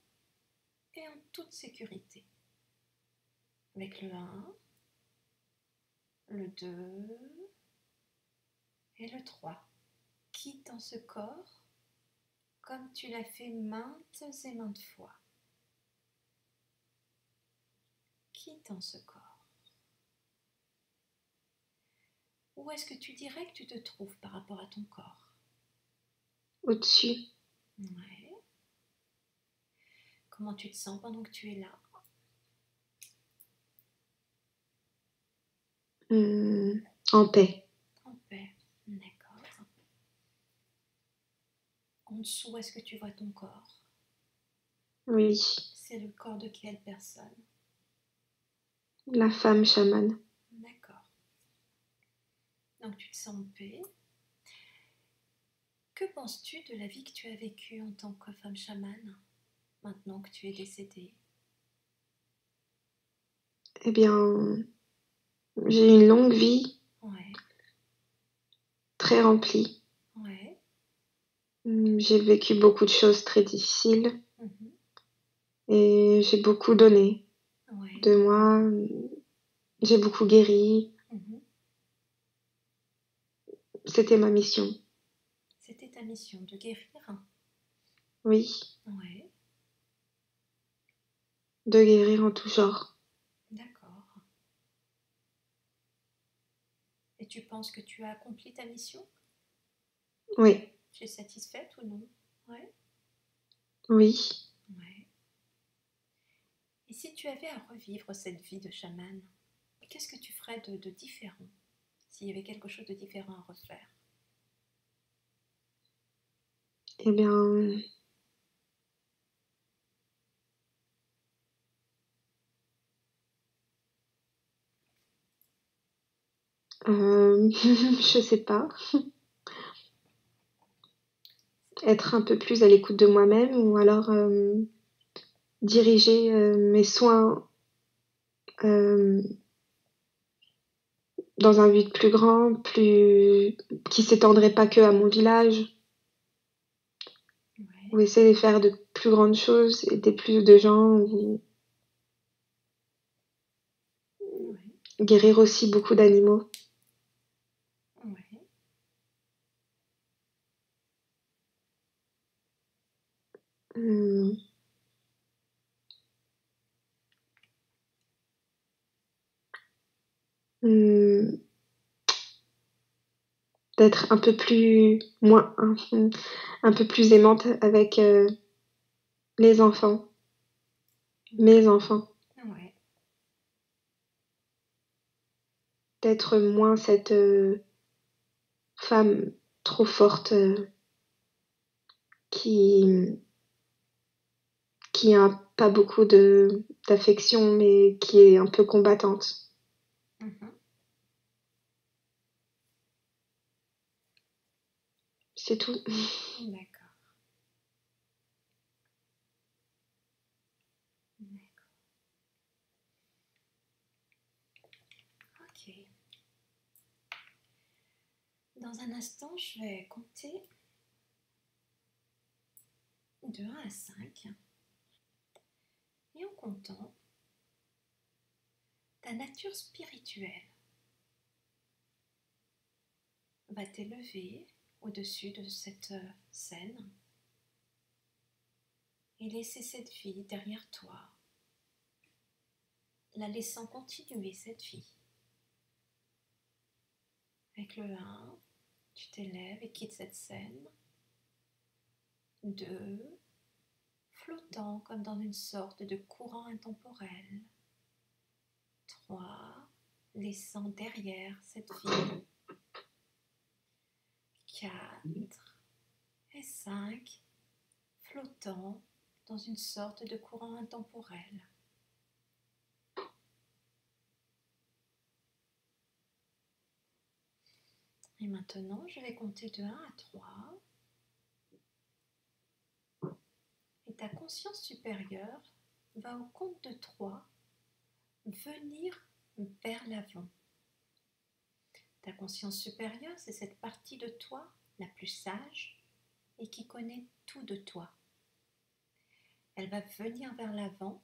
Speaker 2: et en toute sécurité. Avec le 1, le 2 et le 3. Quitte ce corps comme tu l'as fait maintes et maintes fois. Quitte ce corps. Où est-ce que tu dirais que tu te trouves par rapport à ton corps?
Speaker 1: Au-dessus,
Speaker 2: Ouais. Comment tu te sens pendant que tu es là?
Speaker 1: en paix.
Speaker 2: En paix. D'accord. En dessous, est-ce que tu vois ton corps?
Speaker 1: Oui,
Speaker 2: C'est le corps de quelle personne?
Speaker 1: la femme chamane.
Speaker 2: D'accord. Donc tu te sens en paix. Que penses-tu de la vie que tu as vécue en tant que femme chamane, maintenant que tu es décédée?
Speaker 1: Eh bien, j'ai une longue vie,
Speaker 2: Ouais,
Speaker 1: très remplie.
Speaker 2: ouais.
Speaker 1: J'ai vécu beaucoup de choses très difficiles
Speaker 2: Mhm.
Speaker 1: et j'ai beaucoup donné
Speaker 2: Ouais.
Speaker 1: de moi. J'ai beaucoup guéri.
Speaker 2: Mhm.
Speaker 1: C'était ma mission.
Speaker 2: C'était ta mission de guérir?
Speaker 1: Oui,
Speaker 2: Ouais,
Speaker 1: de guérir en tout genre.
Speaker 2: d'accord. Et tu penses que tu as accompli ta mission?
Speaker 1: Oui,
Speaker 2: Tu es satisfaite ou non? Ouais,
Speaker 1: oui.
Speaker 2: ouais. Et si tu avais à revivre cette vie de chaman, qu'est-ce que tu ferais de différent? S'il y avait quelque chose de différent à refaire?
Speaker 1: Eh bien, je sais pas. Être un peu plus à l'écoute de moi-même ou alors diriger mes soins euh, dans un but plus grand, plus qui s'étendrait pas que à mon village, ou
Speaker 2: Ouais,
Speaker 1: essayer de faire de plus grandes choses, aider plus de gens, ou
Speaker 2: ouais,
Speaker 1: guérir aussi beaucoup d'animaux.
Speaker 2: ouais.
Speaker 1: Hum, hum, d'être un peu plus moins un peu plus aimante avec les enfants, mes enfants,
Speaker 2: Ouais,
Speaker 1: d'être moins cette femme trop forte qui qui a pas beaucoup d'affection, mais qui est un peu combattante.
Speaker 2: Mhm.
Speaker 1: C'est tout.
Speaker 2: D'accord. D'accord. Ok. Dans un instant, je vais compter de 1 à 5. Et en comptant, ta nature spirituelle va t'élever au-dessus de cette scène et laisser cette vie derrière toi, la laissant continuer cette vie. Avec le 1, tu t'élèves et quittes cette scène. 2, flottant comme dans une sorte de courant intemporel. 3, laissant derrière cette vie. 4 et 5, flottant dans une sorte de courant intemporel. Et maintenant, je vais compter de 1 à 3. Et ta conscience supérieure va au compte de 3 venir vers l'avant. Ta conscience supérieure, c'est cette partie de toi la plus sage et qui connaît tout de toi. Elle va venir vers l'avant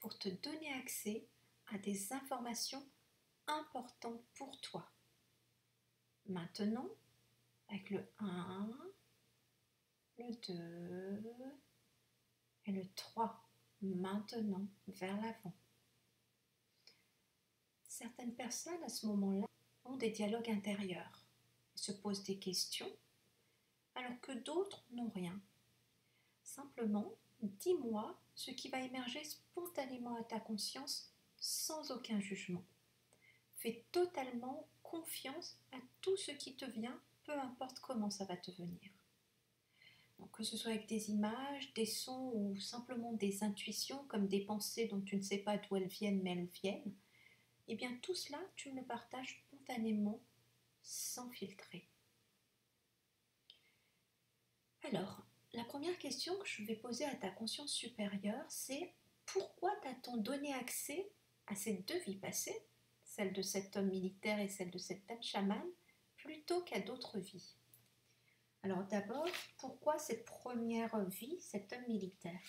Speaker 2: pour te donner accès à des informations importantes pour toi. Maintenant, avec le 1, le 2 et le 3, maintenant vers l'avant. Certaines personnes à ce moment-là ont des dialogues intérieurs, se posent des questions, alors que d'autres n'ont rien. Simplement, dis-moi ce qui va émerger spontanément à ta conscience sans aucun jugement. Fais totalement confiance à tout ce qui te vient, peu importe comment ça va te venir. Donc, que ce soit avec des images, des sons ou simplement des intuitions comme des pensées dont tu ne sais pas d'où elles viennent mais elles viennent, eh bien tout cela tu me le partages spontanément sans filtrer. Alors, la première question que je vais poser à ta conscience supérieure, c'est pourquoi t'a-t-on donné accès à ces deux vies passées, celle de cet homme militaire et celle de cette dame chamane, plutôt qu'à d'autres vies? Alors d'abord, pourquoi cette première vie, cet homme militaire?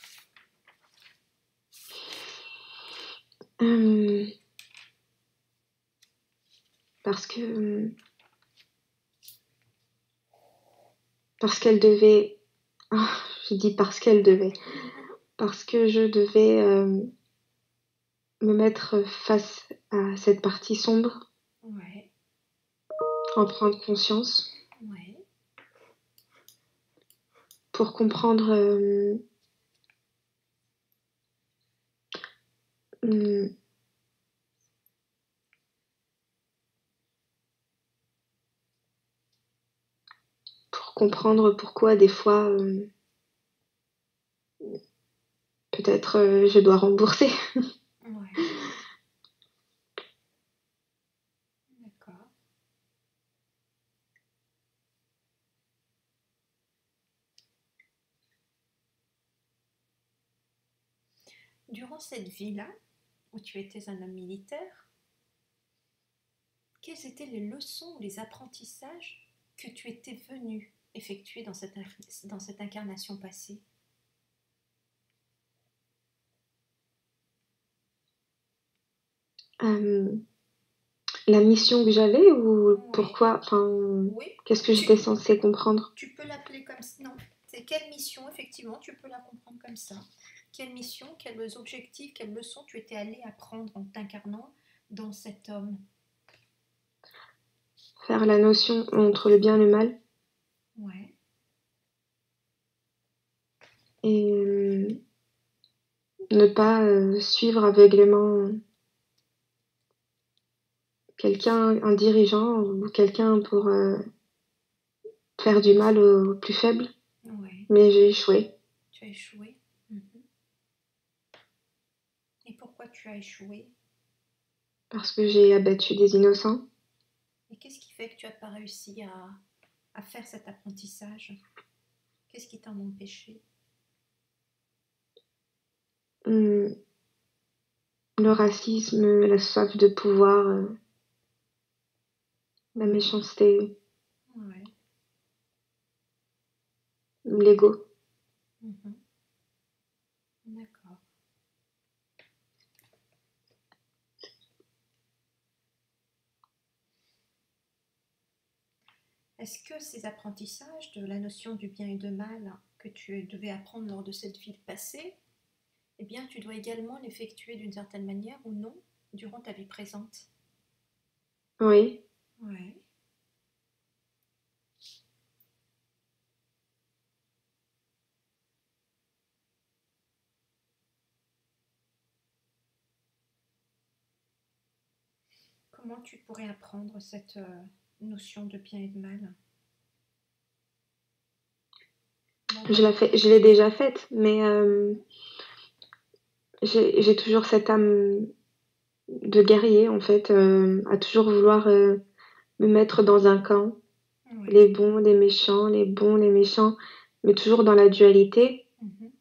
Speaker 1: Parce qu'elle devait... Ah, je dis parce qu'elle devait. Parce que je devais me mettre face à cette partie sombre,
Speaker 2: Ouais,
Speaker 1: en prendre conscience,
Speaker 2: ouais,
Speaker 1: pour comprendre hum, pour comprendre pourquoi des fois peut-être je dois rembourser.
Speaker 2: ouais, d'accord. Durant cette vie-là, où tu étais un homme militaire, quelles étaient les leçons ou les apprentissages que tu étais venu effectuer dans cette incarnation passée?
Speaker 1: Euh, la mission que j'avais ou
Speaker 2: Oui,
Speaker 1: pourquoi, enfin,
Speaker 2: oui,
Speaker 1: qu'est-ce que j'étais censée comprendre?
Speaker 2: tu peux l'appeler comme ça. Non, c'est quelle mission, effectivement, tu peux la comprendre comme ça. Quelle mission, quels objectifs, quelles leçons tu étais allé apprendre en t'incarnant dans cet homme?
Speaker 1: Faire la notion entre le bien et le mal
Speaker 2: Ouais,
Speaker 1: et ne pas suivre aveuglément quelqu'un, un dirigeant ou quelqu'un pour faire du mal aux plus faibles.
Speaker 2: ouais,
Speaker 1: Mais j'ai échoué.
Speaker 2: tu as échoué. Mhm. tu as échoué?
Speaker 1: parce que j'ai abattu des innocents.
Speaker 2: Et qu'est-ce qui fait que tu n'as pas réussi à faire cet apprentissage? Qu'est-ce qui t'en a empêché?
Speaker 1: Hum, le racisme, la soif de pouvoir, la
Speaker 2: Ouais,
Speaker 1: méchanceté,
Speaker 2: ouais.
Speaker 1: l'ego.
Speaker 2: Mhm. D'accord. Est-ce que ces apprentissages de la notion du bien et de mal que tu devais apprendre lors de cette vie passée, eh bien, tu dois également l'effectuer d'une certaine manière ou non durant ta vie présente?
Speaker 1: Oui,
Speaker 2: Ouais. Comment tu pourrais apprendre cette notion de bien et de mal dans ta vie?
Speaker 1: je l'ai déjà faite, mais
Speaker 2: Mhm.
Speaker 1: j'ai toujours cette âme de guerrier, en fait, à toujours vouloir me mettre dans un camp,
Speaker 2: Ouais.
Speaker 1: les bons, les méchants, les bons, les méchants, mais toujours dans la dualité.
Speaker 2: Mhm.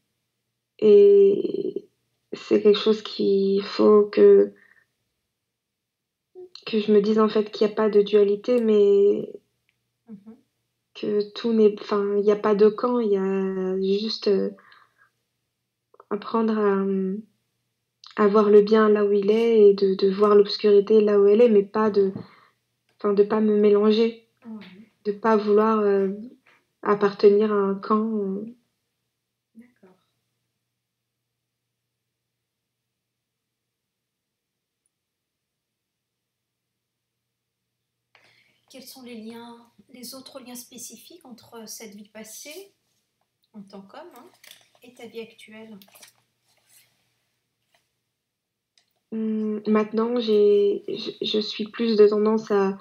Speaker 1: Et c'est quelque chose qu'il faut que je me dise en fait qu'il n'y a pas de dualité, mais
Speaker 2: Mhm.
Speaker 1: que tout n'est, enfin, il n'y a pas de camp, il y a juste apprendre à voir le bien là où il est et de voir l'obscurité là où elle est, mais pas de, enfin, de pas me mélanger,
Speaker 2: Ouais.
Speaker 1: de pas vouloir appartenir à un camp.
Speaker 2: D'accord. Quels sont les liens, les autres liens spécifiques entre cette vie passée en tant qu'homme et ta vie actuelle?
Speaker 1: Maintenant, je suis plus de tendance à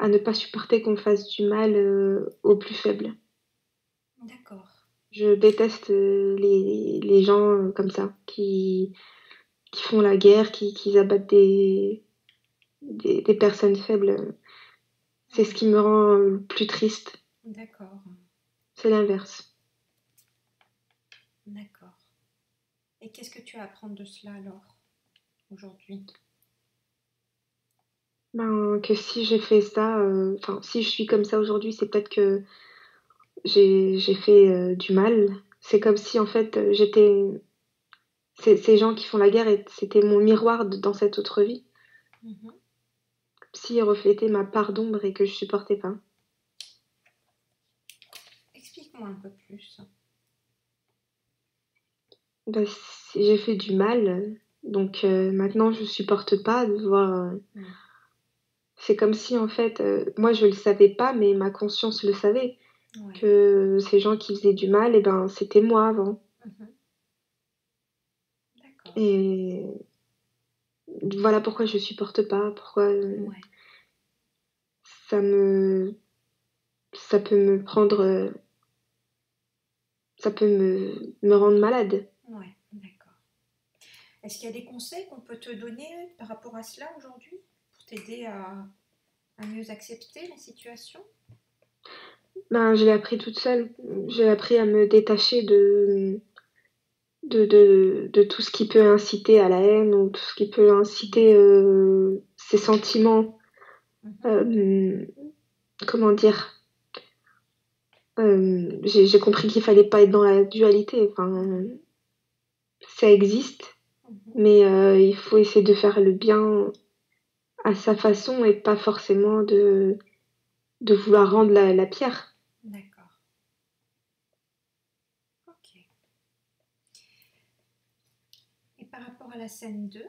Speaker 1: ne pas supporter qu'on fasse du mal aux plus faibles.
Speaker 2: D'accord.
Speaker 1: Je déteste les gens comme ça, qui font la guerre, qui abattent des personnes faibles. C'est ce
Speaker 2: Ouais.
Speaker 1: qui me rend le plus triste.
Speaker 2: D'accord.
Speaker 1: C'est l'inverse.
Speaker 2: D'accord. Et qu'est-ce que tu as à apprendre de cela alors, aujourd'hui?
Speaker 1: Ben, que si j'ai fait ça, enfin, si je suis comme ça aujourd'hui, c'est peut-être que j'ai fait du mal. C'est comme si, en fait, ces gens qui font la guerre, c'était mon miroir dans cette autre vie.
Speaker 2: Mhm.
Speaker 1: S'ils reflétaient ma part d'ombre et que je supportais pas.
Speaker 2: Explique-moi un peu plus.
Speaker 1: Ben, si j'ai fait du mal, donc maintenant je supporte pas de voir.
Speaker 2: Mm.
Speaker 1: C'est comme si, en fait, moi je le savais pas, mais ma conscience le savait,
Speaker 2: Ouais.
Speaker 1: que ces gens qui faisaient du mal, et ben, c'était moi avant.
Speaker 2: Mhm. D'accord.
Speaker 1: Et voilà pourquoi je supporte pas, pourquoi
Speaker 2: Ouais.
Speaker 1: ça me, ça peut me prendre, ça peut me rendre malade.
Speaker 2: Ouais. D'accord. Est-ce qu'il y a des conseils qu'on peut te donner par rapport à cela aujourd'hui pour t'aider à mieux accepter la situation?
Speaker 1: Ben, je l'ai appris toute seule. J'ai appris à me détacher de tout ce qui peut inciter à la haine ou tout ce qui peut inciter ces sentiments.
Speaker 2: Mhm.
Speaker 1: euh, Comment dire? J'ai compris qu'il fallait pas être dans la dualité. Enfin,
Speaker 2: Ouais.
Speaker 1: ça existe,
Speaker 2: Mhm.
Speaker 1: mais il faut essayer de faire le bien à sa façon et pas forcément de vouloir rendre la pierre.
Speaker 2: D'accord. Ok. Et par rapport à la scène 2,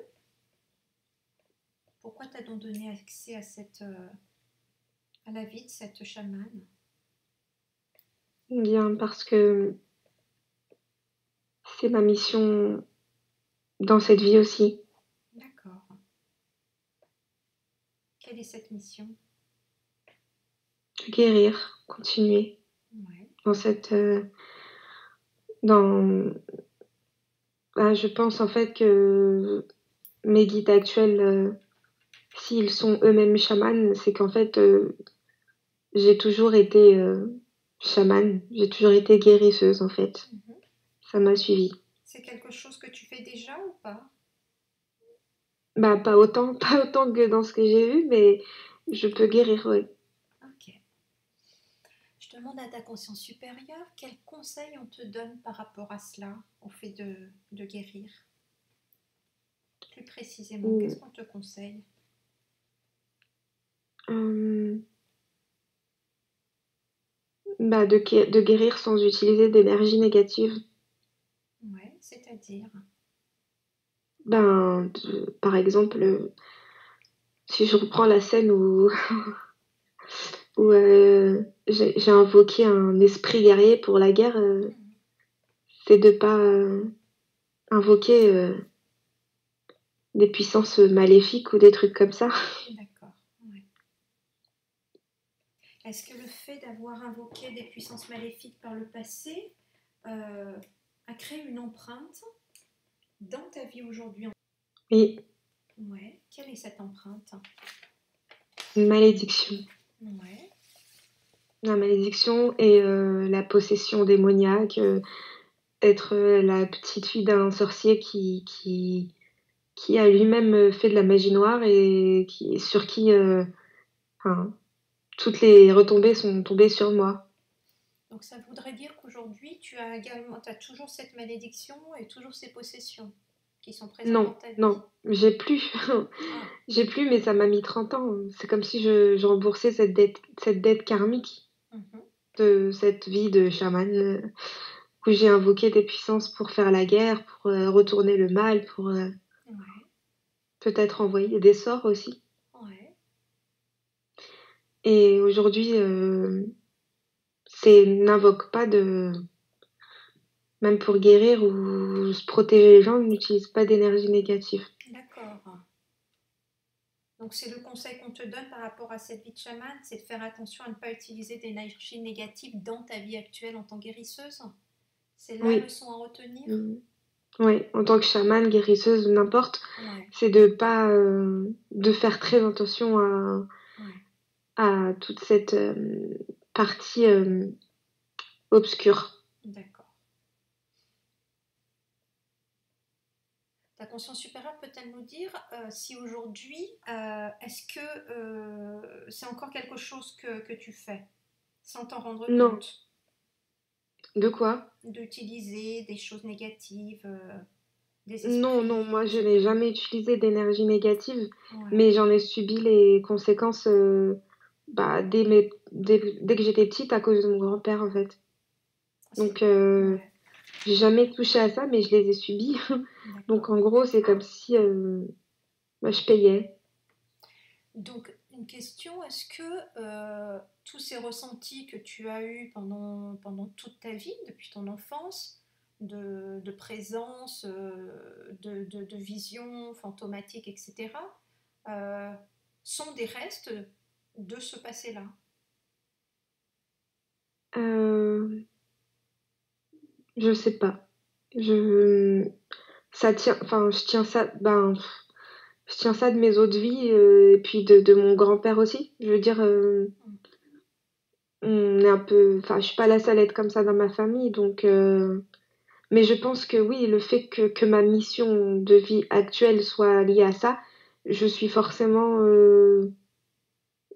Speaker 2: pourquoi t'as donc donné accès à à la vie de cette chamane?
Speaker 1: Bien, parce que c'est ma mission dans cette vie aussi.
Speaker 2: D'accord. Quelle est cette mission?
Speaker 1: Guérir, continuer
Speaker 2: Ouais.
Speaker 1: dans cette, dans, ah, je pense en fait que mes guides actuels, s'ils sont eux-mêmes chamans, c'est qu'en fait, j'ai toujours été chamane, j'ai toujours été guérisseuse en fait.
Speaker 2: Mhm.
Speaker 1: Ça m'a suivi.
Speaker 2: C'est quelque chose que tu fais déjà ou pas?
Speaker 1: Bah pas autant, pas autant que dans ce que j'ai vu, mais je peux guérir, ouais.
Speaker 2: Ok. Je demande à ta conscience supérieure quels conseils on te donne par rapport à cela, au fait de guérir. Plus précisément,
Speaker 1: Mm.
Speaker 2: qu'est-ce qu'on te conseille?
Speaker 1: Euh, Bah de guérir sans utiliser d'énergie négative.
Speaker 2: Ouais, c'est-à-dire.
Speaker 1: Ben, par exemple, si je reprends la scène où j'ai invoqué un esprit guerrier pour la guerre,
Speaker 2: Mhm.
Speaker 1: c'est de pas invoquer des puissances maléfiques ou des trucs comme ça.
Speaker 2: D'accord. Ouais. Est-ce que le fait d'avoir invoqué des puissances maléfiques par le passé euh, a créé une empreinte dans ta vie aujourd'hui?
Speaker 1: Oui,
Speaker 2: Ouais. Quelle est cette empreinte?
Speaker 1: une malédiction.
Speaker 2: Ouais.
Speaker 1: La malédiction et la possession démoniaque, être la petite fille d'un sorcier qui a lui-même fait de la magie noire et sur qui enfin, toutes les retombées sont tombées sur moi.
Speaker 2: Donc ça voudrait dire qu'aujourd'hui, tu as également, tu as toujours cette malédiction et toujours ces possessions qui sont présentes dans
Speaker 1: Non,
Speaker 2: ta vie.
Speaker 1: non, j'ai plus.
Speaker 2: Ah,
Speaker 1: J'ai plus, mais ça m'a mis 30 ans. C'est comme si je remboursais cette dette karmique
Speaker 2: mhm.
Speaker 1: de cette vie de chaman où j'ai invoqué des puissances pour faire la guerre, pour retourner le mal, pour
Speaker 2: Ouais,
Speaker 1: peut-être envoyer des sorts aussi.
Speaker 2: ouais.
Speaker 1: Et aujourd'hui, c'est n'invoque pas de... Même pour guérir ou se protéger les gens, on n'utilise pas d'énergie négative.
Speaker 2: D'accord. Donc c'est le conseil qu'on te donne par rapport à cette vie de chaman, c'est de faire attention à ne pas utiliser d'énergie négative dans ta vie actuelle en tant que guérisseuse. C'est la
Speaker 1: Oui.
Speaker 2: leçon à retenir.
Speaker 1: Mm. Oui, en tant que chamane, guérisseuse, n'importe,
Speaker 2: Ouais,
Speaker 1: c'est de pas de faire très attention
Speaker 2: ouais,
Speaker 1: à toute cette partie obscure.
Speaker 2: d'accord. Ta conscience supérieure peut-elle nous dire si aujourd'hui, est-ce que c'est encore quelque chose que tu fais sans t'en rendre
Speaker 1: Non,
Speaker 2: compte,
Speaker 1: de quoi?
Speaker 2: d'utiliser des choses négatives, des
Speaker 1: Non, non,
Speaker 2: esprits,
Speaker 1: moi je n'ai
Speaker 2: etc.
Speaker 1: jamais utilisé d'énergie négative,
Speaker 2: Ouais,
Speaker 1: mais j'en ai subi les conséquences bah, dès que j'étais petite à cause de mon grand-père en fait.
Speaker 2: c'est
Speaker 1: Donc
Speaker 2: ouais,
Speaker 1: j'ai jamais touché à ça, mais je les ai subis. Donc
Speaker 2: d'accord.
Speaker 1: en gros, c'est comme si bah, je payais.
Speaker 2: Donc, une question, est-ce que tous ces ressentis que tu as eus pendant toute ta vie, depuis ton enfance, de présence, de vision fantomatique, etc., euh, sont des restes de ce passé-là?
Speaker 1: Euh, je sais pas. Je ça tient, enfin je tiens ça, ben je tiens ça de mes autres vies et puis de mon grand-père aussi. Je veux dire,
Speaker 2: Mm.
Speaker 1: on est un peu, enfin je suis pas la seule à être comme ça dans ma famille, donc. Mais je pense que oui, le fait que ma mission de vie actuelle soit liée à ça, je suis forcément,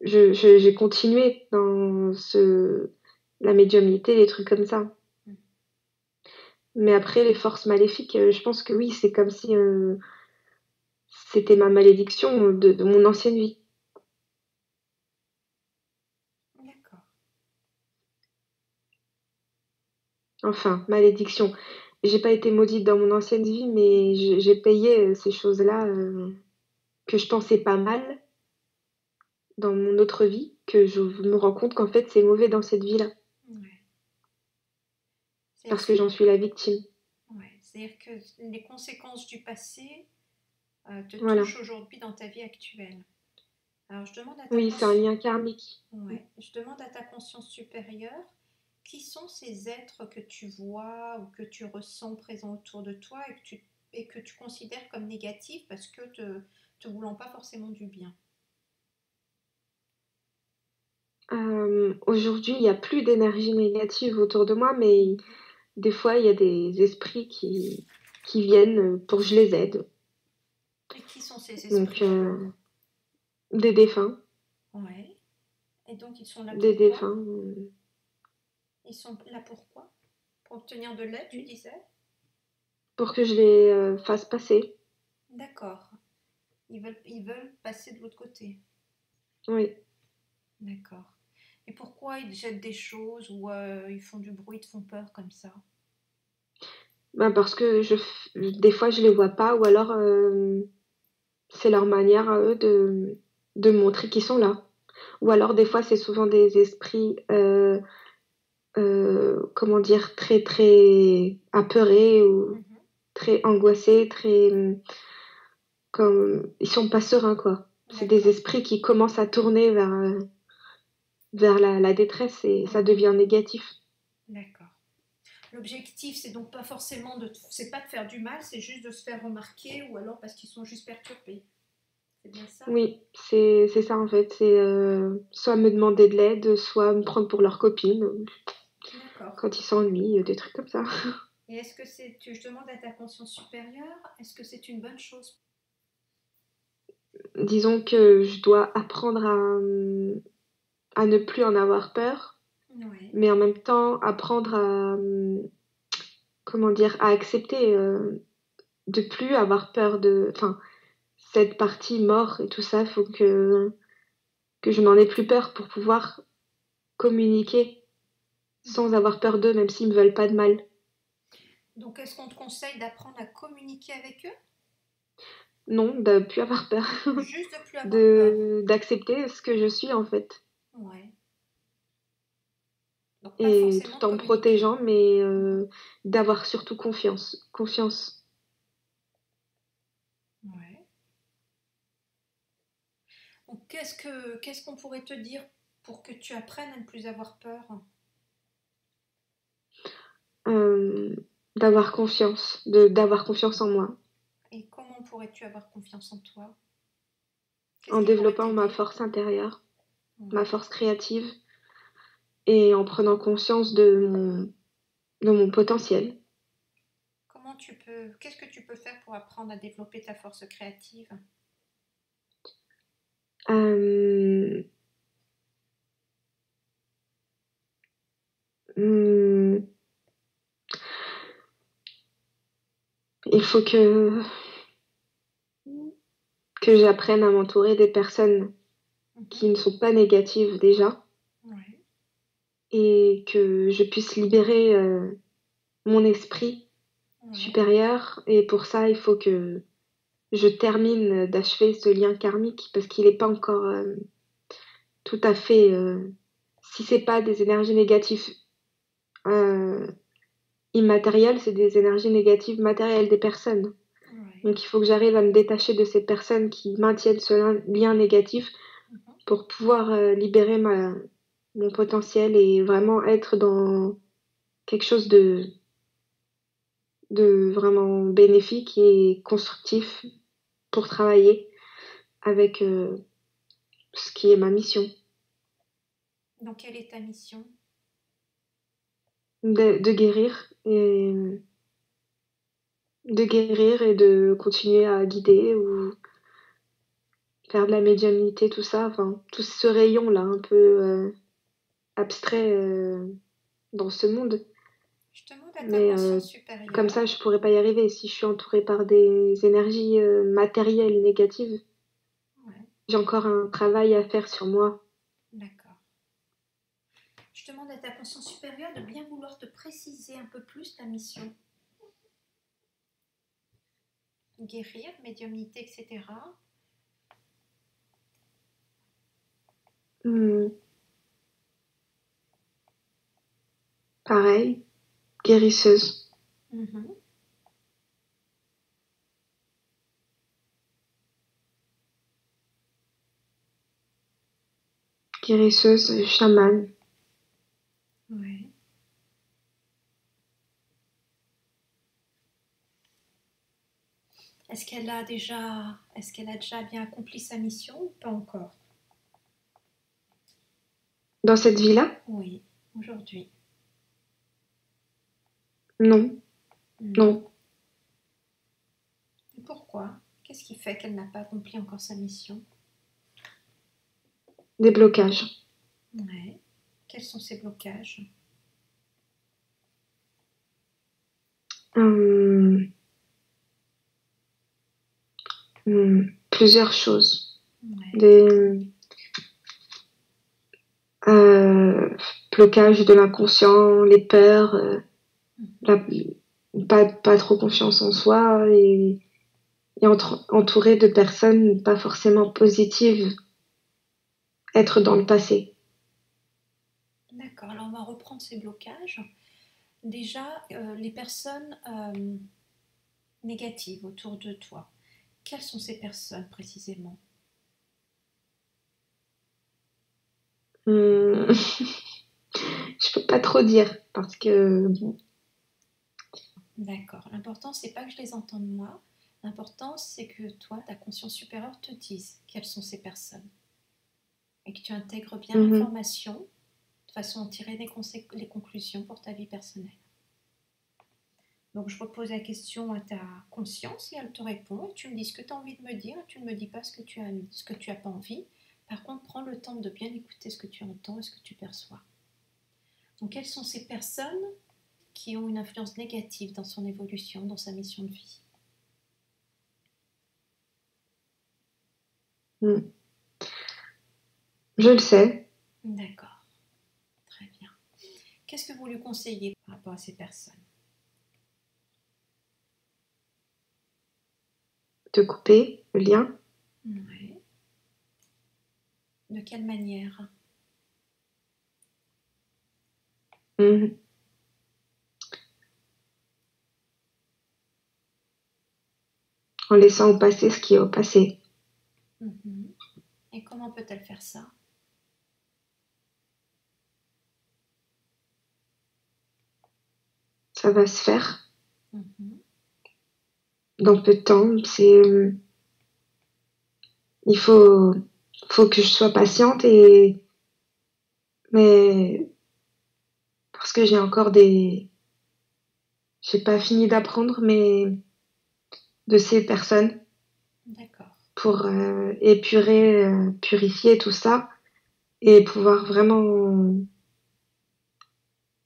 Speaker 1: j'ai continué dans la médiumnité, les trucs comme ça.
Speaker 2: Mm.
Speaker 1: Mais après, les forces maléfiques, je pense que oui, c'est comme si c'était ma malédiction de mon ancienne vie.
Speaker 2: D'accord.
Speaker 1: Enfin, malédiction. J'ai pas été maudite dans mon ancienne vie, mais
Speaker 2: Mhm.
Speaker 1: j'ai payé ces choses-là que je pensais pas mal dans mon autre vie, que je me rends compte qu'en fait, c'est mauvais dans cette vie-là.
Speaker 2: Ouais.
Speaker 1: Parce que j'en suis la victime.
Speaker 2: Ouais. C'est-à-dire que les conséquences du passé te
Speaker 1: Voilà.
Speaker 2: touchent aujourd'hui dans ta vie actuelle. Alors, je demande à ta
Speaker 1: Oui, c'est un
Speaker 2: conscience.
Speaker 1: lien karmique.
Speaker 2: Ouais. Je demande à ta conscience supérieure qui sont ces êtres que tu vois ou que tu ressens présents autour de toi et que tu et que tu considères comme négatives parce que te voulant pas forcément du bien.
Speaker 1: Aujourd'hui, il y a plus d'énergie négative autour de moi, mais
Speaker 2: Mhm.
Speaker 1: des fois, il y a des esprits qui viennent pour que je les aide.
Speaker 2: Et qui sont ces
Speaker 1: Donc,
Speaker 2: esprits alors?
Speaker 1: des défunts,
Speaker 2: Ouais. Et donc ils sont là
Speaker 1: des
Speaker 2: pourquoi?
Speaker 1: défunts,
Speaker 2: Ils sont là pourquoi? Pour obtenir de l'aide, tu disais?
Speaker 1: pour que je les fasse passer.
Speaker 2: D'accord. Ils veulent passer de l'autre côté.
Speaker 1: Oui.
Speaker 2: D'accord. Et pourquoi ils jettent des choses ou ils font du bruit, ils te font peur comme ça?
Speaker 1: Bah, parce que des fois, je les vois pas, ou alors c'est leur manière à eux de montrer qu'ils sont là. Ou alors, des fois, c'est souvent des esprits, comment dire, très, très apeurés ou
Speaker 2: Mhm.
Speaker 1: très angoissés, très, comme, ils sont pas sereins, quoi. C'est des
Speaker 2: D'accord.
Speaker 1: esprits qui commencent à tourner vers la détresse et ça
Speaker 2: Mhm.
Speaker 1: devient négatif.
Speaker 2: D'accord. L'objectif, c'est donc pas forcément c'est pas de faire du mal, c'est juste de se faire remarquer ou alors parce qu'ils sont juste perturbés. C'est bien ça?
Speaker 1: Oui, c'est ça en fait. C'est soit me demander de l'aide, soit me prendre pour leur copine
Speaker 2: D'accord.
Speaker 1: quand ils s'ennuient, des trucs comme ça.
Speaker 2: Et est-ce que je demande à ta conscience supérieure, est-ce que c'est une bonne chose?
Speaker 1: Disons que je dois apprendre à ne plus en avoir peur,
Speaker 2: Oui.
Speaker 1: mais en même temps apprendre à, comment dire, à accepter de plus avoir peur de, enfin, cette partie mort et tout ça, faut que je n'en ai plus peur pour pouvoir communiquer sans
Speaker 2: Mhm.
Speaker 1: avoir peur d'eux, même s'ils me veulent pas de mal.
Speaker 2: Donc, est-ce qu'on te conseille d'apprendre à communiquer avec eux?
Speaker 1: Non, de plus avoir peur,
Speaker 2: Juste de plus avoir peur.
Speaker 1: d'accepter ce que je suis en fait,
Speaker 2: Ouais. Donc, pas
Speaker 1: et
Speaker 2: forcément
Speaker 1: tout
Speaker 2: de
Speaker 1: en me
Speaker 2: communiquer.
Speaker 1: protégeant, mais
Speaker 2: Mhm.
Speaker 1: d'avoir surtout confiance, confiance.
Speaker 2: Ouais. Donc, qu'est-ce qu'on pourrait te dire pour que tu apprennes à ne plus avoir peur?
Speaker 1: euh, d'avoir confiance, d'avoir confiance en moi,
Speaker 2: Et comment pourrais-tu avoir confiance en toi? Qu'est-ce
Speaker 1: en
Speaker 2: qui pourrait
Speaker 1: développant ma
Speaker 2: t'aider?
Speaker 1: force intérieure, ma
Speaker 2: Ouais.
Speaker 1: force créative, et en prenant conscience de mon potentiel.
Speaker 2: Qu'est-ce que tu peux faire pour apprendre à développer ta force créative?
Speaker 1: Euh, hum, il faut que j'apprenne à m'entourer des personnes
Speaker 2: Mhm.
Speaker 1: qui ne sont pas négatives déjà,
Speaker 2: Ouais.
Speaker 1: et que je puisse libérer mon esprit
Speaker 2: Ouais.
Speaker 1: supérieur. Et pour ça, il faut que je termine d'achever ce lien karmique parce qu'il n'est pas encore tout à fait. Si c'est pas des énergies négatives euh, immatérielles, c'est des énergies négatives matérielles des personnes.
Speaker 2: Ouais.
Speaker 1: Donc il faut que j'arrive à me détacher de ces personnes qui maintiennent ce lien négatif
Speaker 2: Mhm.
Speaker 1: pour pouvoir libérer mon potentiel et vraiment être dans quelque chose de vraiment bénéfique et constructif pour travailler avec ce qui est ma mission,
Speaker 2: Donc, quelle est ta mission?
Speaker 1: de guérir et de continuer à guider ou faire de la médiumnité, tout ça, enfin tout ce rayon-là un peu abstrait dans ce monde.
Speaker 2: Je demande à ta
Speaker 1: Mais
Speaker 2: conscience
Speaker 1: comme ça,
Speaker 2: supérieure.
Speaker 1: je pourrais pas y arriver si je suis entourée par des énergies matérielles négatives.
Speaker 2: Ouais.
Speaker 1: J'ai encore un travail à faire sur moi.
Speaker 2: D'accord. Je demande à ta conscience supérieure de bien vouloir te préciser un peu plus ta mission. Guérir, médiumnité, etc.
Speaker 1: Hmm, pareil, guérisseuse.
Speaker 2: Mhm.
Speaker 1: Guérisseuse, chamane.
Speaker 2: Ouais. Est-ce qu'elle a déjà bien accompli sa mission ou pas encore?
Speaker 1: Dans cette vie-là?
Speaker 2: Oui, aujourd'hui.
Speaker 1: Non, non.
Speaker 2: Non. Et pourquoi? Qu'est-ce qui fait qu'elle n'a pas accompli encore sa mission?
Speaker 1: Des blocages.
Speaker 2: Ouais. Quels sont ces blocages?
Speaker 1: Hum, Plusieurs choses.
Speaker 2: Ouais.
Speaker 1: Des euh, blocages de l'inconscient, les peurs, la- pas trop confiance en soi et entouré de personnes pas forcément positives, être dans le passé.
Speaker 2: D'accord, alors on va reprendre ces blocages. Déjà, les personnes négatives autour de toi, quelles sont ces personnes précisément?
Speaker 1: Hum, je peux pas trop dire parce que
Speaker 2: D'accord, l'important c'est pas que je les entende moi, l'important c'est que toi, ta conscience supérieure te dise quelles sont ces personnes et que tu intègres bien
Speaker 1: mhm,
Speaker 2: l'information de façon à tirer les conclusions pour ta vie personnelle. Donc je repose la question à ta conscience et elle te répond et tu me dis ce que tu as envie de me dire, tu ne me dis pas ce que tu as pas envie. Par contre, prends le temps de bien écouter ce que tu entends et ce que tu perçois. Donc quelles sont ces personnes qui ont une influence négative dans son évolution, dans sa mission de vie?
Speaker 1: je le sais,
Speaker 2: D'accord, très bien. Qu'est-ce que vous lui conseillez par rapport à ces personnes?
Speaker 1: de couper le lien.
Speaker 2: Ouais. De quelle manière?
Speaker 1: Mhm. En laissant au passé ce qui est au passé.
Speaker 2: Mhm. Et comment peut-elle faire ça?
Speaker 1: Ça va se faire
Speaker 2: Mhm.
Speaker 1: dans peu de temps. Il faut que je sois patiente mais parce que j'ai pas fini d'apprendre, mais de ces personnes
Speaker 2: D'accord.
Speaker 1: pour épurer, purifier tout ça et pouvoir vraiment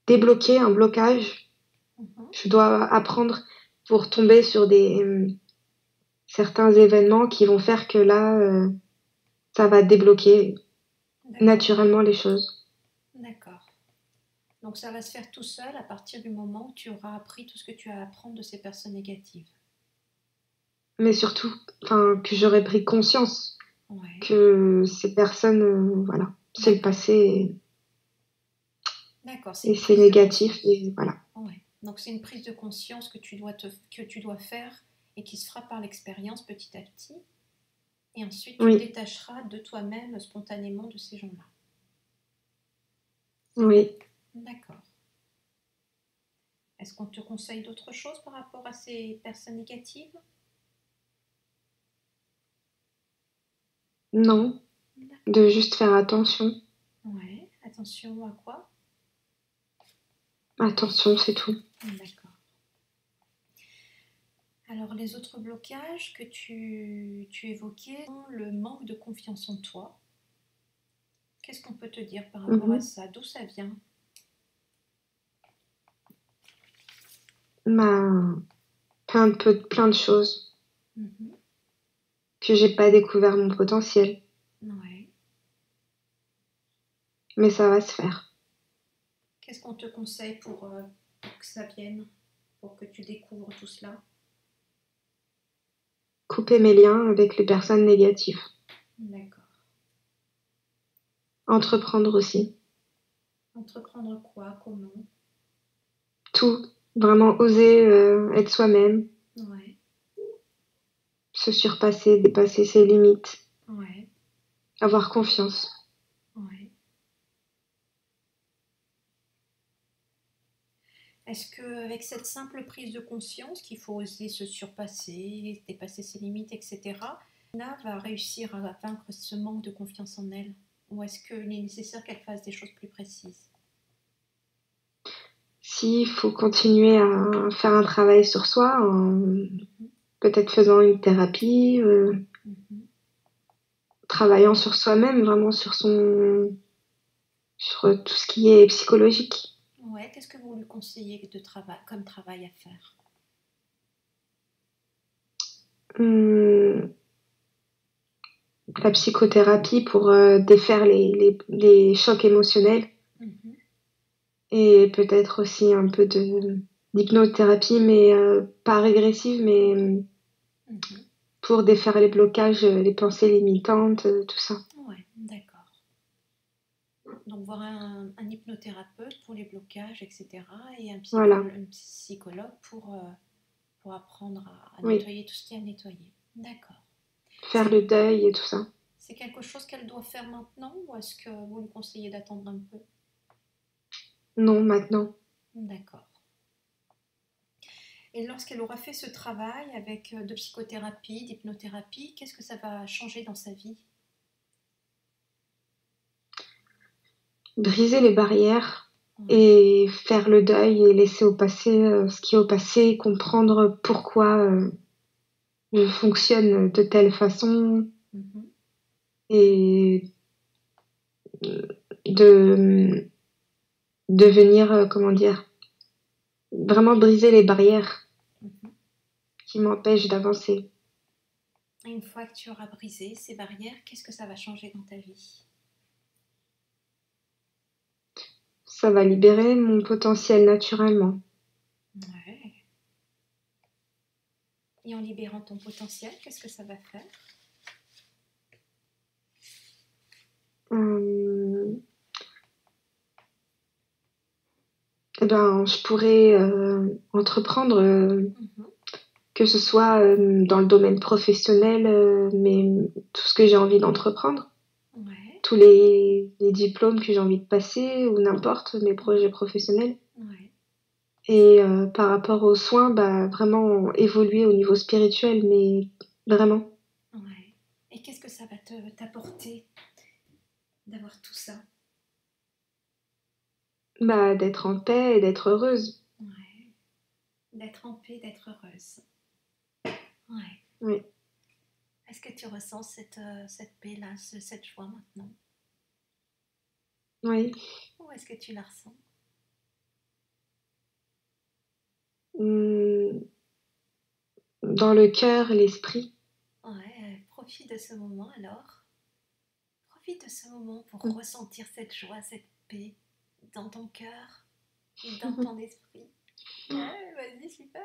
Speaker 1: débloquer un blocage.
Speaker 2: Mhm.
Speaker 1: Je dois apprendre pour tomber sur certains événements qui vont faire que là, ça va débloquer
Speaker 2: D'accord.
Speaker 1: naturellement les choses.
Speaker 2: D'accord. Donc ça va se faire tout seul à partir du moment où tu auras appris tout ce que tu as à apprendre de ces personnes négatives.
Speaker 1: Mais surtout, enfin, que j'aurais pris conscience
Speaker 2: Ouais.
Speaker 1: que ces personnes, voilà, c'est le
Speaker 2: D'accord.
Speaker 1: passé
Speaker 2: D'accord, c'est
Speaker 1: et
Speaker 2: une
Speaker 1: c'est
Speaker 2: prise de
Speaker 1: négatif
Speaker 2: conscience.
Speaker 1: et voilà.
Speaker 2: Ouais. Donc c'est une prise de conscience que tu dois faire et qui se fera par l'expérience petit à petit. Et ensuite tu te
Speaker 1: Oui,
Speaker 2: détacheras de toi-même spontanément de ces gens-là.
Speaker 1: oui.
Speaker 2: D'accord. Est-ce qu'on te conseille d'autres choses par rapport à ces personnes négatives?
Speaker 1: Non,
Speaker 2: D'accord.
Speaker 1: de juste faire attention.
Speaker 2: Ouais. Attention à quoi?
Speaker 1: Attention, c'est tout.
Speaker 2: D'accord. Alors, les autres blocages que tu évoquais sont le manque de confiance en toi. Qu'est-ce qu'on peut te dire par rapport à
Speaker 1: Mhm.
Speaker 2: ça? D'où ça vient?
Speaker 1: Bah, plein de choses
Speaker 2: Mhm.
Speaker 1: que j'ai pas découvert mon potentiel,
Speaker 2: Ouais.
Speaker 1: mais ça va se faire.
Speaker 2: Qu'est-ce qu'on te conseille pour que ça vienne, pour que tu découvres tout cela?
Speaker 1: Couper mes liens avec les personnes négatives.
Speaker 2: D'accord.
Speaker 1: Entreprendre aussi.
Speaker 2: Entreprendre quoi? Comment?
Speaker 1: Tout. Vraiment oser être soi-même,
Speaker 2: Ouais.
Speaker 1: se surpasser, dépasser ses limites,
Speaker 2: Ouais.
Speaker 1: avoir confiance.
Speaker 2: Ouais. Est-ce qu'avec cette simple prise de conscience qu'il faut oser se surpasser, dépasser ses limites, etc., Nina va réussir à vaincre ce manque de confiance en elle? Ou est-ce qu'il est nécessaire qu'elle fasse des choses plus précises?
Speaker 1: S'il faut continuer à faire un travail sur soi,
Speaker 2: Mhm,
Speaker 1: peut-être faisant une thérapie,
Speaker 2: mhm.
Speaker 1: travaillant sur soi-même, vraiment sur tout ce qui est psychologique.
Speaker 2: Ouais, qu'est-ce que vous lui conseillez de travail, comme travail à faire?
Speaker 1: Hum, la psychothérapie pour défaire les chocs émotionnels
Speaker 2: Mhm,
Speaker 1: et peut-être aussi un peu d'hypnothérapie, mais pas régressive, mais
Speaker 2: mhm.
Speaker 1: pour défaire les blocages, les pensées limitantes, tout ça.
Speaker 2: Ouais, d'accord. Donc voir un hypnothérapeute pour les blocages, etc. Et
Speaker 1: Voilà,
Speaker 2: un psychologue pour apprendre à
Speaker 1: oui,
Speaker 2: nettoyer tout ce qu'il y a à nettoyer. D'accord.
Speaker 1: faire
Speaker 2: C'est
Speaker 1: le deuil et tout ça.
Speaker 2: c'est quelque chose qu'elle doit faire maintenant ou est-ce que vous lui conseillez d'attendre un peu?
Speaker 1: Non, maintenant.
Speaker 2: D'accord. Et lorsqu'elle aura fait ce travail avec de psychothérapie, d'hypnothérapie, qu'est-ce que ça va changer dans sa vie?
Speaker 1: Briser les barrières
Speaker 2: Ouais.
Speaker 1: et faire le deuil et laisser au passé ce qui est au passé, comprendre pourquoi je fonctionne de telle façon
Speaker 2: Mhm.
Speaker 1: et de devenir, comment dire, vraiment briser les barrières
Speaker 2: Mhm.
Speaker 1: qui m'empêchent d'avancer.
Speaker 2: Et une fois que tu auras brisé ces barrières, qu'est-ce que ça va changer dans ta vie?
Speaker 1: Ça va libérer mon potentiel naturellement.
Speaker 2: Ouais. Et en libérant ton potentiel, qu'est-ce que ça va faire?
Speaker 1: Euh, eh ben, je pourrais entreprendre,
Speaker 2: Mhm.
Speaker 1: que ce soit dans le domaine professionnel, mais tout ce que j'ai envie d'entreprendre,
Speaker 2: Ouais,
Speaker 1: tous les diplômes que j'ai envie de passer ou n'importe mes projets
Speaker 2: ouais,
Speaker 1: professionnels.
Speaker 2: ouais,
Speaker 1: Et par rapport aux soins, bah, vraiment évoluer au niveau spirituel, mais vraiment,
Speaker 2: ouais. Et qu'est-ce que ça va t'apporter d'avoir tout ça?
Speaker 1: bah, d'être en paix et d'être heureuse.
Speaker 2: Ouais. D'être en paix, d'être heureuse. Ouais.
Speaker 1: Oui,
Speaker 2: Est-ce que tu ressens cette paix-là, cette joie maintenant?
Speaker 1: oui.
Speaker 2: Où est-ce que tu la ressens?
Speaker 1: Hum, dans le cœur, l'esprit.
Speaker 2: Ouais, profite de ce moment alors. Profite de ce moment pour
Speaker 1: Hum.
Speaker 2: ressentir cette joie, cette paix dans ton cœur, dans ton esprit. Ouais, vas-y, super.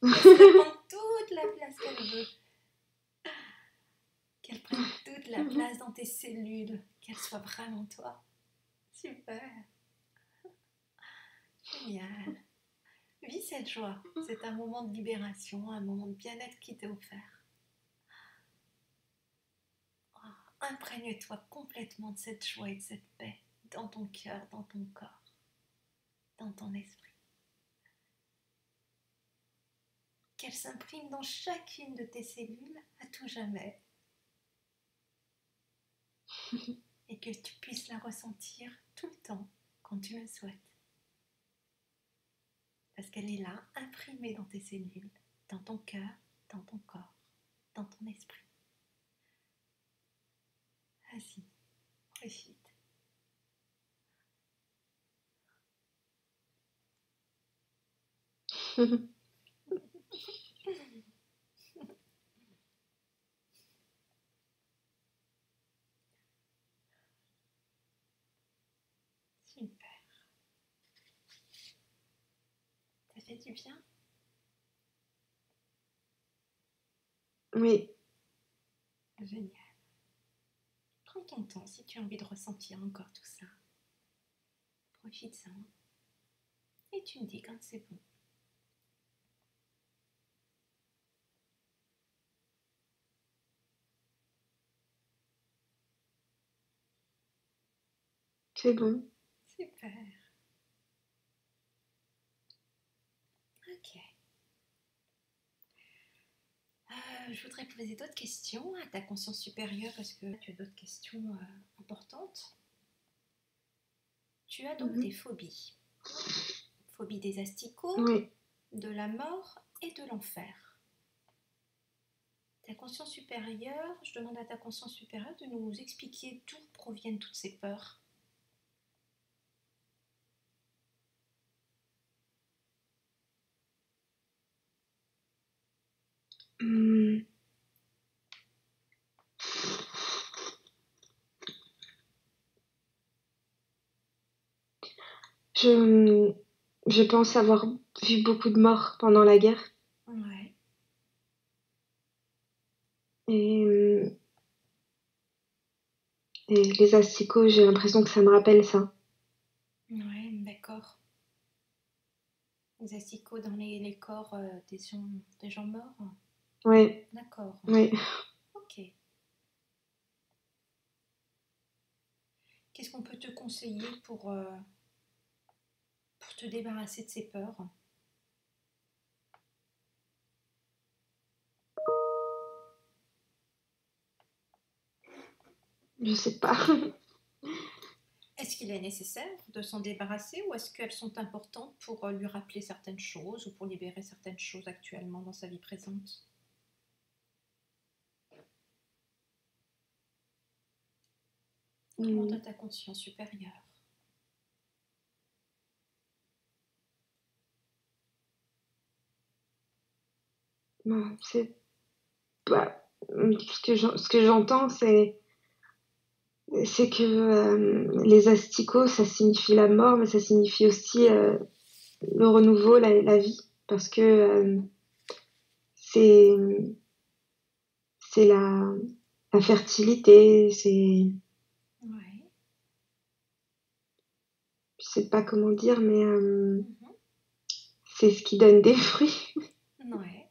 Speaker 2: Laisse-la prendre toute la place qu'elle veut. Qu'elle prenne toute la place dans tes cellules. Qu'elle soit vraiment toi. Super. Génial. Vis cette joie. C'est un moment de libération, un moment de bien-être qui t'est offert. Oh, imprègne-toi complètement de cette joie et de cette paix dans ton cœur, dans ton corps, dans ton esprit. Qu'elle s'imprime dans chacune de tes cellules à tout jamais et que tu puisses la ressentir tout le temps quand tu le souhaites. Parce qu'elle est là, imprimée dans tes cellules, dans ton cœur, dans ton corps, dans ton esprit. Vas-y, profite. Super. Ça fait du bien?
Speaker 1: Oui,
Speaker 2: Génial. Prends ton temps si tu as envie de ressentir encore tout ça. Profite-en et tu me dis quand c'est bon.
Speaker 1: c'est bon.
Speaker 2: Super. Je voudrais poser d'autres questions à ta conscience supérieure parce que tu as d'autres questions importantes. Tu as donc des
Speaker 1: Mhm.
Speaker 2: phobies. Phobie des asticots,
Speaker 1: Oui.
Speaker 2: de la mort et de l'enfer. Ta conscience supérieure, je demande à ta conscience supérieure de nous expliquer d'où proviennent toutes ces peurs.
Speaker 1: Hum, Je, je pense avoir vu beaucoup de morts pendant la guerre.
Speaker 2: Ouais,
Speaker 1: Et, et les asticots, j'ai l'impression que ça me rappelle ça.
Speaker 2: ouais, d'accord. Les asticots dans les corps des gens morts.
Speaker 1: Ouais,
Speaker 2: D'accord.
Speaker 1: ouais.
Speaker 2: Ok. Qu'est-ce qu'on peut te conseiller pour te débarrasser de ces peurs?
Speaker 1: Je sais pas.
Speaker 2: Est-ce qu'il est nécessaire de s'en débarrasser ou est-ce qu'elles sont importantes pour lui rappeler certaines choses ou pour libérer certaines choses actuellement dans sa vie présente? Demande à
Speaker 1: Hum,
Speaker 2: ta conscience supérieure.
Speaker 1: bah, bah, ce que j'entends, c'est que les asticots, ça signifie la mort, mais ça signifie aussi le renouveau, la vie, parce que
Speaker 2: Mhm.
Speaker 1: c'est c'est la fertilité,
Speaker 2: Ouais.
Speaker 1: je sais pas comment dire, mais
Speaker 2: Mhm.
Speaker 1: c'est ce qui donne des fruits.
Speaker 2: Ouais.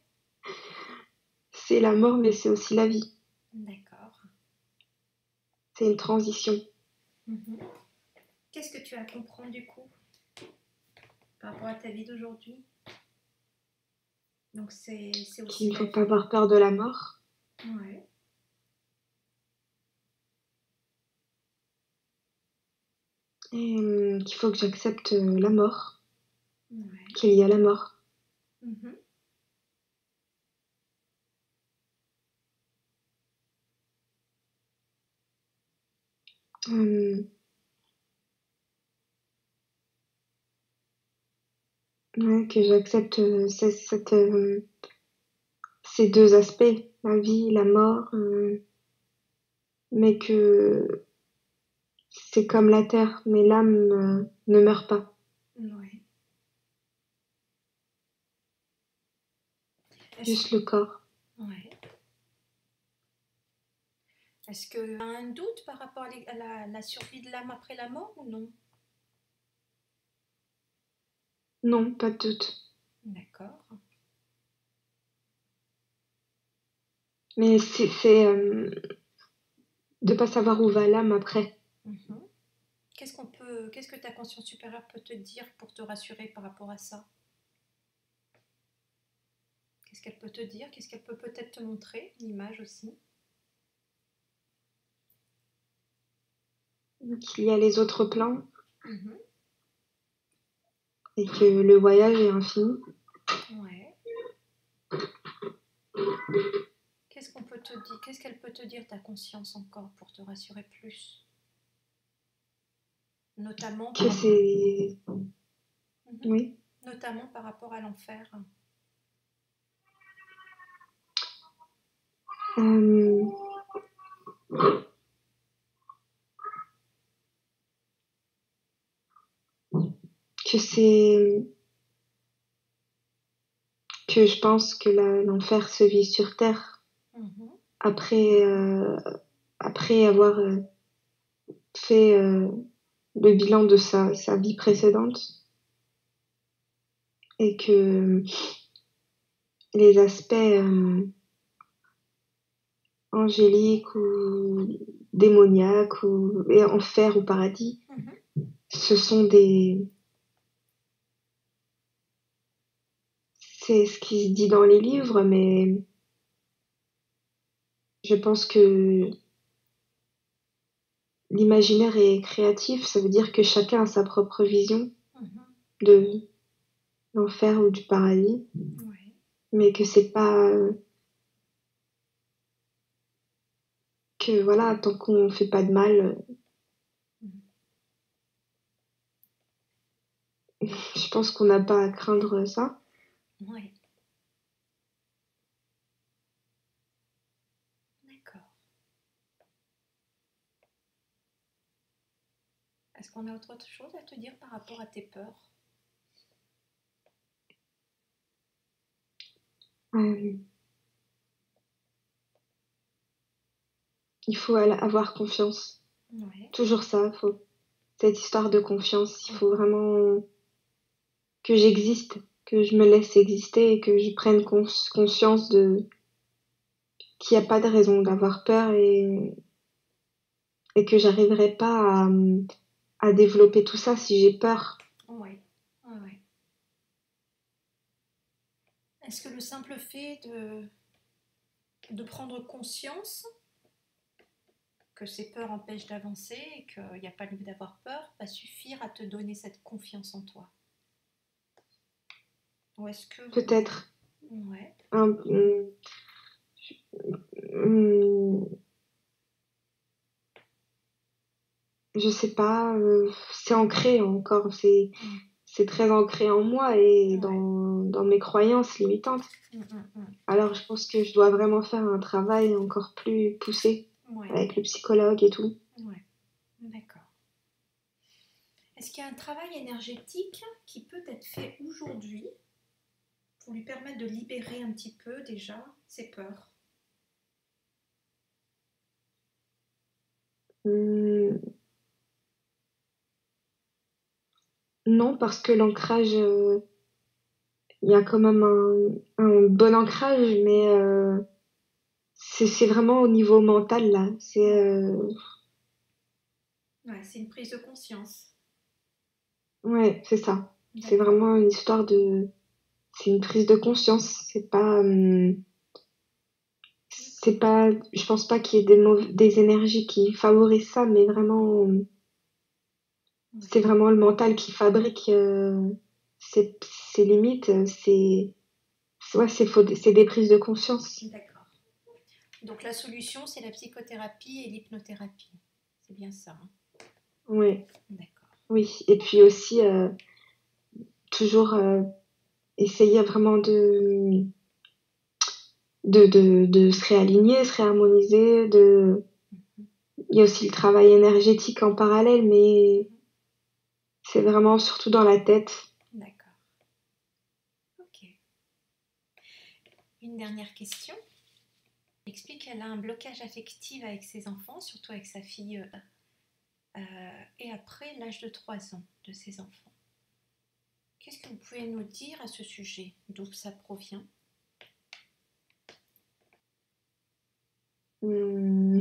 Speaker 1: C'est la mort, mais c'est aussi la vie.
Speaker 2: D'accord.
Speaker 1: C'est une transition.
Speaker 2: Mhm. Qu'est-ce que tu as à comprendre du coup par rapport à ta vie d'aujourd'hui? Donc c'est
Speaker 1: Qu'il
Speaker 2: aussi
Speaker 1: ne
Speaker 2: la
Speaker 1: faut pas
Speaker 2: vie.
Speaker 1: avoir peur de la mort
Speaker 2: Ouais.
Speaker 1: et qu'il faut que j'accepte la mort,
Speaker 2: Ouais.
Speaker 1: qu'il y a la mort.
Speaker 2: Mhm.
Speaker 1: Euh, ouais, que j'accepte ces deux aspects, la vie, la mort, mais que c'est comme la terre, mais l'âme ne meurt pas,
Speaker 2: Ouais. Est-ce
Speaker 1: juste le corps.
Speaker 2: ouais. Est-ce que tu as un doute par rapport à la survie de l'âme après la mort ou non?
Speaker 1: Non, pas de doute.
Speaker 2: D'accord.
Speaker 1: Mais c'est de pas savoir où va l'âme après.
Speaker 2: Mhm. Qu'est-ce que ta conscience supérieure peut te dire pour te rassurer par rapport à ça? Qu'est-ce qu'elle peut te dire? Qu'est-ce qu'elle peut peut-être te montrer? Une image aussi.
Speaker 1: Qu'il y a les autres plans
Speaker 2: Mhm.
Speaker 1: et que le voyage est infini.
Speaker 2: Ouais. Qu'est-ce qu'elle peut te dire ta conscience encore pour te rassurer plus? Notamment
Speaker 1: Que c'est...
Speaker 2: Mhm.
Speaker 1: Oui.
Speaker 2: Notamment par rapport à l'enfer.
Speaker 1: Euh, que c'est... Que je pense que l'enfer se vit sur Terre
Speaker 2: Mhm.
Speaker 1: après, après avoir fait le bilan de sa vie précédente et que les aspects angéliques ou démoniaques ou et enfer ou paradis,
Speaker 2: Mhm.
Speaker 1: ce sont des... C'est ce qui se dit dans les livres, mais je pense que l'imaginaire est créatif, ça veut dire que chacun a sa propre vision
Speaker 2: Mhm.
Speaker 1: de l'enfer ou du paradis,
Speaker 2: Ouais.
Speaker 1: mais que c'est pas que voilà, tant qu'on fait pas de mal,
Speaker 2: Mhm.
Speaker 1: je pense qu'on n'a pas à craindre ça.
Speaker 2: Ouais. D'accord. Est-ce qu'on a autre chose à te dire par rapport à tes peurs?
Speaker 1: Euh, il faut avoir confiance.
Speaker 2: Ouais.
Speaker 1: Toujours ça, faut cette histoire de confiance. Il faut vraiment que j'existe, que je me laisse exister et que je prenne conscience de qu'il n'y a pas de raison d'avoir peur et que j'arriverai pas à développer tout ça si j'ai peur.
Speaker 2: Ouais. Ouais. Ouais. Est-ce que le simple fait de prendre conscience que ces peurs empêchent d'avancer et qu'il n'y a pas lieu d'avoir peur va suffire à te donner cette confiance en toi? Ou est-ce que vous...
Speaker 1: Peut-être
Speaker 2: Ouais.
Speaker 1: un, hum, je sais pas, c'est ancré encore,
Speaker 2: Mm.
Speaker 1: c'est très ancré en moi et
Speaker 2: Ouais.
Speaker 1: dans mes croyances limitantes. Alors je pense que je dois vraiment faire un travail encore plus poussé
Speaker 2: Ouais.
Speaker 1: avec le psychologue et tout.
Speaker 2: Ouais. D'accord. Est-ce qu'il y a un travail énergétique qui peut être fait aujourd'hui pour lui permettre de libérer un petit peu déjà ses peurs?
Speaker 1: Hum, non, parce que l'ancrage, il y a quand même un bon ancrage, mais c'est vraiment au niveau mental là.
Speaker 2: Ouais. Ouais, c'est une prise de conscience.
Speaker 1: Ouais, c'est ça. C'est
Speaker 2: D'accord.
Speaker 1: vraiment une histoire de, c'est une prise de conscience. C'est
Speaker 2: D'accord.
Speaker 1: pas, je pense pas qu'il y ait des énergies qui favorisent ça, mais vraiment, c'est
Speaker 2: Ouais.
Speaker 1: vraiment le mental qui fabrique ses limites. Ouais, c'est des prises de conscience.
Speaker 2: D'accord. Donc la solution, c'est la psychothérapie et l'hypnothérapie. C'est bien ça, hein?
Speaker 1: Ouais,
Speaker 2: D'accord.
Speaker 1: oui. Et puis
Speaker 2: Ok.
Speaker 1: aussi, toujours essayer vraiment de se réaligner, se réharmoniser.
Speaker 2: Mhm.
Speaker 1: Il y a aussi le travail énergétique en parallèle, mais
Speaker 2: Mhm.
Speaker 1: c'est vraiment surtout dans la tête.
Speaker 2: D'accord. Ok. Une dernière question. Elle explique qu'elle a un blocage affectif avec ses enfants, surtout avec sa fille, et après l'âge de 3 ans de ses enfants. Qu'est-ce que vous pouvez nous dire à ce sujet? D'où ça provient?
Speaker 1: Hum,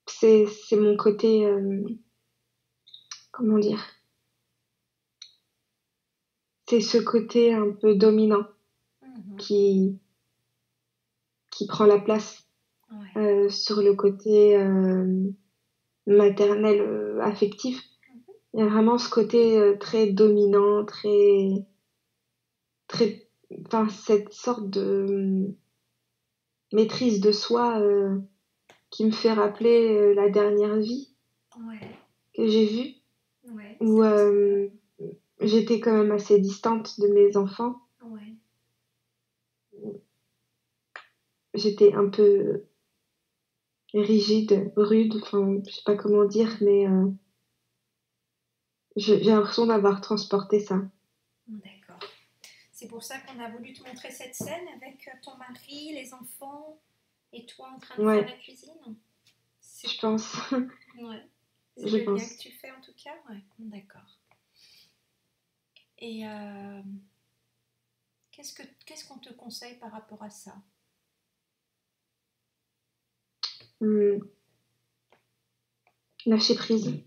Speaker 1: c'est mon côté, comment dire, c'est ce côté un peu dominant
Speaker 2: Mhm.
Speaker 1: qui, qui prend la place
Speaker 2: Ouais.
Speaker 1: sur le côté maternel affectif.
Speaker 2: Mhm.
Speaker 1: Il y a vraiment ce côté très dominant, très, enfin, cette sorte de maîtrise de soi qui me fait rappeler la dernière vie
Speaker 2: Ouais.
Speaker 1: que j'ai vue,
Speaker 2: Ouais,
Speaker 1: où
Speaker 2: celle de sa mère.
Speaker 1: j'étais quand même assez distante de mes enfants.
Speaker 2: Ouais.
Speaker 1: J'étais un peu rigide, rude, enfin, je sais pas comment dire, mais j'ai l'impression d'avoir transporté ça.
Speaker 2: D'accord. C'est pour ça qu'on a voulu te montrer cette scène avec ton mari, les enfants et toi en train de faire la
Speaker 1: Ouais,
Speaker 2: cuisine. C'est
Speaker 1: je pense,
Speaker 2: ouais. C'est
Speaker 1: je
Speaker 2: le lien que
Speaker 1: pense.
Speaker 2: tu fais en tout cas. Ouais. D'accord. Et qu'est-ce qu'on te conseille par rapport à ça?
Speaker 1: Hum, lâcher prise.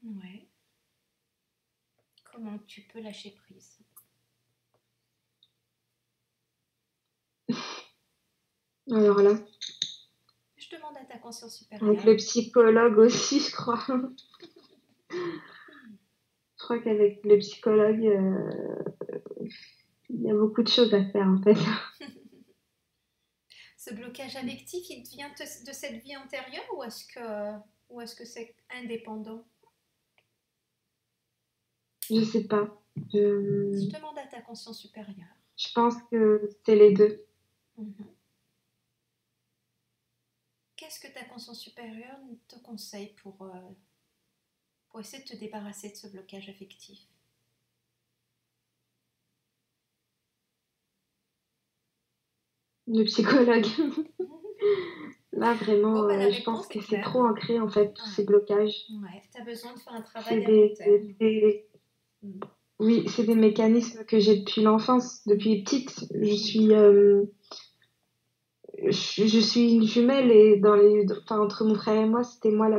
Speaker 2: Ouais. Comment tu peux lâcher prise?
Speaker 1: Alors là,
Speaker 2: Je demande à ta conscience
Speaker 1: avec
Speaker 2: supérieure.
Speaker 1: le psychologue aussi, je crois. Je crois qu'avec le psychologue, il y a beaucoup de choses à faire en fait.
Speaker 2: Ce blocage affectif, il vient de cette vie antérieure ou est-ce que c'est indépendant?
Speaker 1: Je sais pas.
Speaker 2: Je
Speaker 1: Je,
Speaker 2: demande à ta conscience supérieure.
Speaker 1: je pense que c'est les deux.
Speaker 2: Mhm. Qu'est-ce que ta conscience supérieure te conseille pour essayer de te débarrasser de ce blocage affectif?
Speaker 1: Le psychologue. Là, vraiment,
Speaker 2: Bon, ben, la
Speaker 1: je pense
Speaker 2: réponse
Speaker 1: que
Speaker 2: est
Speaker 1: c'est
Speaker 2: claire.
Speaker 1: trop ancré en fait, tous ces
Speaker 2: Ouais,
Speaker 1: blocages.
Speaker 2: ouais. Tu as besoin de faire un
Speaker 1: C'est
Speaker 2: travail à long terme. Mm.
Speaker 1: oui, c'est des mécanismes que j'ai depuis l'enfance, depuis petite. Je suis une jumelle et enfin, entre mon frère et moi, c'était moi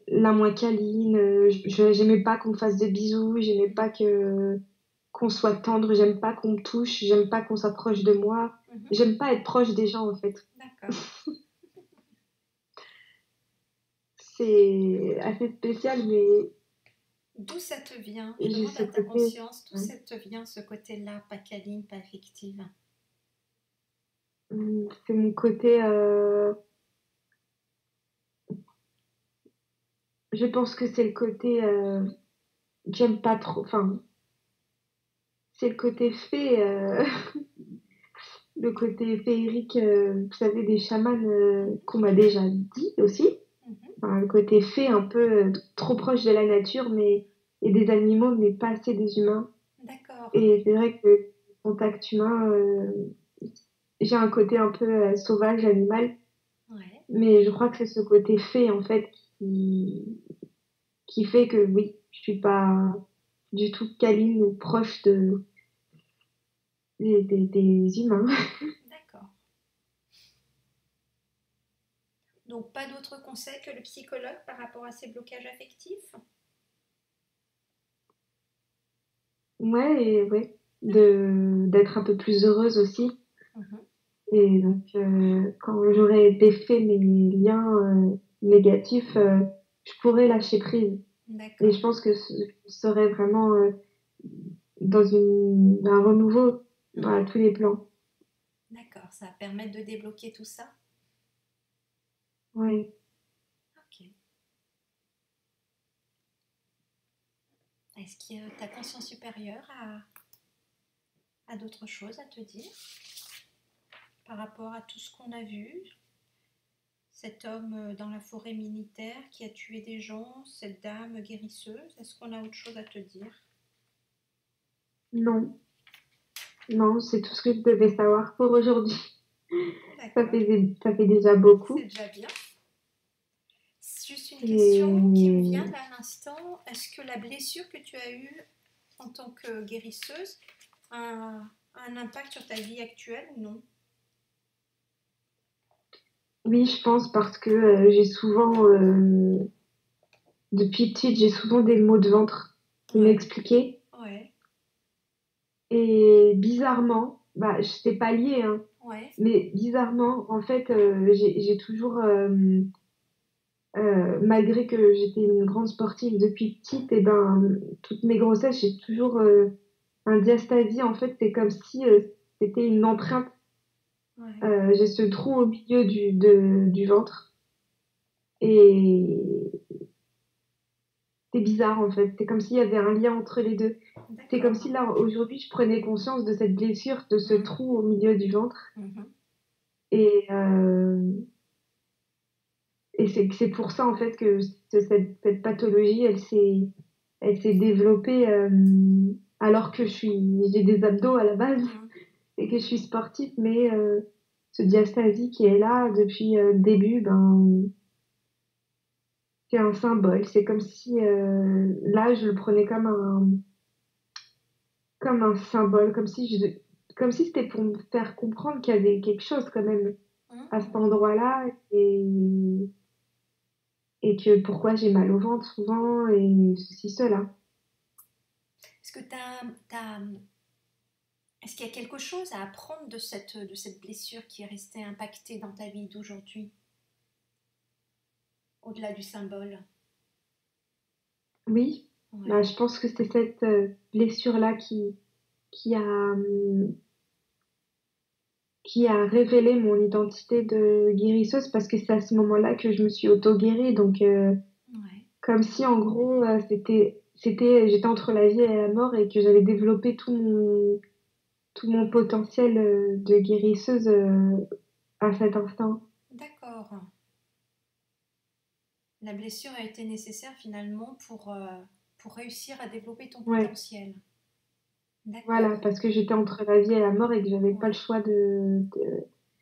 Speaker 1: la moins câline. J'aimais pas qu'on me fasse des bisous, j'aimais pas qu'on soit tendre, j'aime pas qu'on me touche, j'aime pas qu'on s'approche de moi,
Speaker 2: Mhm.
Speaker 1: j'aime pas être proche des gens en fait.
Speaker 2: D'accord.
Speaker 1: C'est assez spécial, mais
Speaker 2: D'où ça te vient? Je
Speaker 1: j'ai
Speaker 2: demande
Speaker 1: ce
Speaker 2: à ta
Speaker 1: côté,
Speaker 2: conscience, d'où ça te vient ce côté-là, pas câline, pas affective?
Speaker 1: c'est mon côté, je pense que c'est le côté, que j'aime pas trop, enfin, c'est le côté fée, le côté féerique, vous savez, des chamans qu'on m'a déjà dit aussi.
Speaker 2: Mhm.
Speaker 1: Enfin, le côté fée un peu trop proche de la nature, mais et des animaux, mais pas assez des humains.
Speaker 2: D'accord.
Speaker 1: Et c'est vrai que le contact humain, j'ai un côté un peu sauvage, animal,
Speaker 2: Ouais.
Speaker 1: mais je crois que c'est ce côté fée en fait qui fait que oui, je suis pas du tout câline ou proche des humains.
Speaker 2: D'accord. Donc, pas d'autres conseils que le psychologue par rapport à ces blocages affectifs?
Speaker 1: Ouais, et ouais, d'être un peu plus heureuse aussi.
Speaker 2: Mhm.
Speaker 1: Et donc, quand j'aurai défait mes liens négatifs, je pourrai lâcher prise. Et
Speaker 2: D'accord.
Speaker 1: je pense que je serai vraiment dans un renouveau à
Speaker 2: Mhm.
Speaker 1: tous les plans.
Speaker 2: D'accord. Ça va permettre de débloquer tout ça?
Speaker 1: Ouais.
Speaker 2: Ok. Est-ce que ta conscience supérieure a d'autres choses à te dire par rapport à tout ce qu'on a vu? Cet homme dans la forêt militaire qui a tué des gens, cette dame guérisseuse, est-ce qu'on a autre chose à te dire?
Speaker 1: Non, non, c'est tout ce que je devais savoir pour aujourd'hui.
Speaker 2: D'accord.
Speaker 1: Ça fait déjà beaucoup.
Speaker 2: C'est déjà bien. Juste une question qui me vient
Speaker 1: Et
Speaker 2: là à l'instant. Est-ce que la blessure que tu as eue en tant que guérisseuse a un impact sur ta vie actuelle ou non?
Speaker 1: oui, je pense parce que depuis petite, j'ai souvent des maux de ventre
Speaker 2: Ouais,
Speaker 1: inexpliqués.
Speaker 2: ouais,
Speaker 1: Et bizarrement, bah, c'est pas lié, hein,
Speaker 2: ouais,
Speaker 1: mais bizarrement, en fait, j'ai toujours, malgré que j'étais une grande sportive depuis petite, et ben, toutes mes grossesses, j'ai toujours un diastasie. En fait, c'est comme si c'était une empreinte.
Speaker 2: ouais.
Speaker 1: J'ai ce trou au milieu du ventre. Et c'est bizarre, en fait. C'est comme s'il y avait un lien entre les deux. C'est comme
Speaker 2: D'accord.
Speaker 1: si là, aujourd'hui, je prenais conscience de cette blessure, de ce
Speaker 2: Mhm,
Speaker 1: trou au milieu du ventre.
Speaker 2: mhm.
Speaker 1: Et, c'est pour ça, en fait, que cette pathologie, elle s'est développée alors que j'ai des abdos à la base
Speaker 2: Mhm.
Speaker 1: et que je suis sportive, mais ce diastasie qui est là depuis le début, ben, c'est un symbole. C'est comme si là, je le prenais comme un symbole, comme si c'était pour me faire comprendre qu'il y avait quelque chose quand même à cet
Speaker 2: Mhm.
Speaker 1: endroit-là et que pourquoi j'ai mal au ventre souvent et ceci, cela.
Speaker 2: Est-ce que tu as Est-ce qu'il y a quelque chose à apprendre de cette blessure qui est restée impactée dans ta vie d'aujourd'hui, au-delà du symbole?
Speaker 1: Oui, bah,
Speaker 2: Ouais,
Speaker 1: je pense que c'est cette, blessure-là qui a, qui a révélé mon identité de guérisseuse parce que c'est à ce moment-là que je me suis auto-guérie donc
Speaker 2: ouais,
Speaker 1: comme si en gros, j'étais entre la vie et la mort et que j'avais développé tout mon potentiel, de guérisseuse, à cet instant.
Speaker 2: d'accord. La blessure a été nécessaire finalement pour réussir à développer ton
Speaker 1: Ouais,
Speaker 2: potentiel. D'accord.
Speaker 1: voilà, parce que j'étais entre la vie et la mort et que j'avais pas le
Speaker 2: Ouais,
Speaker 1: choix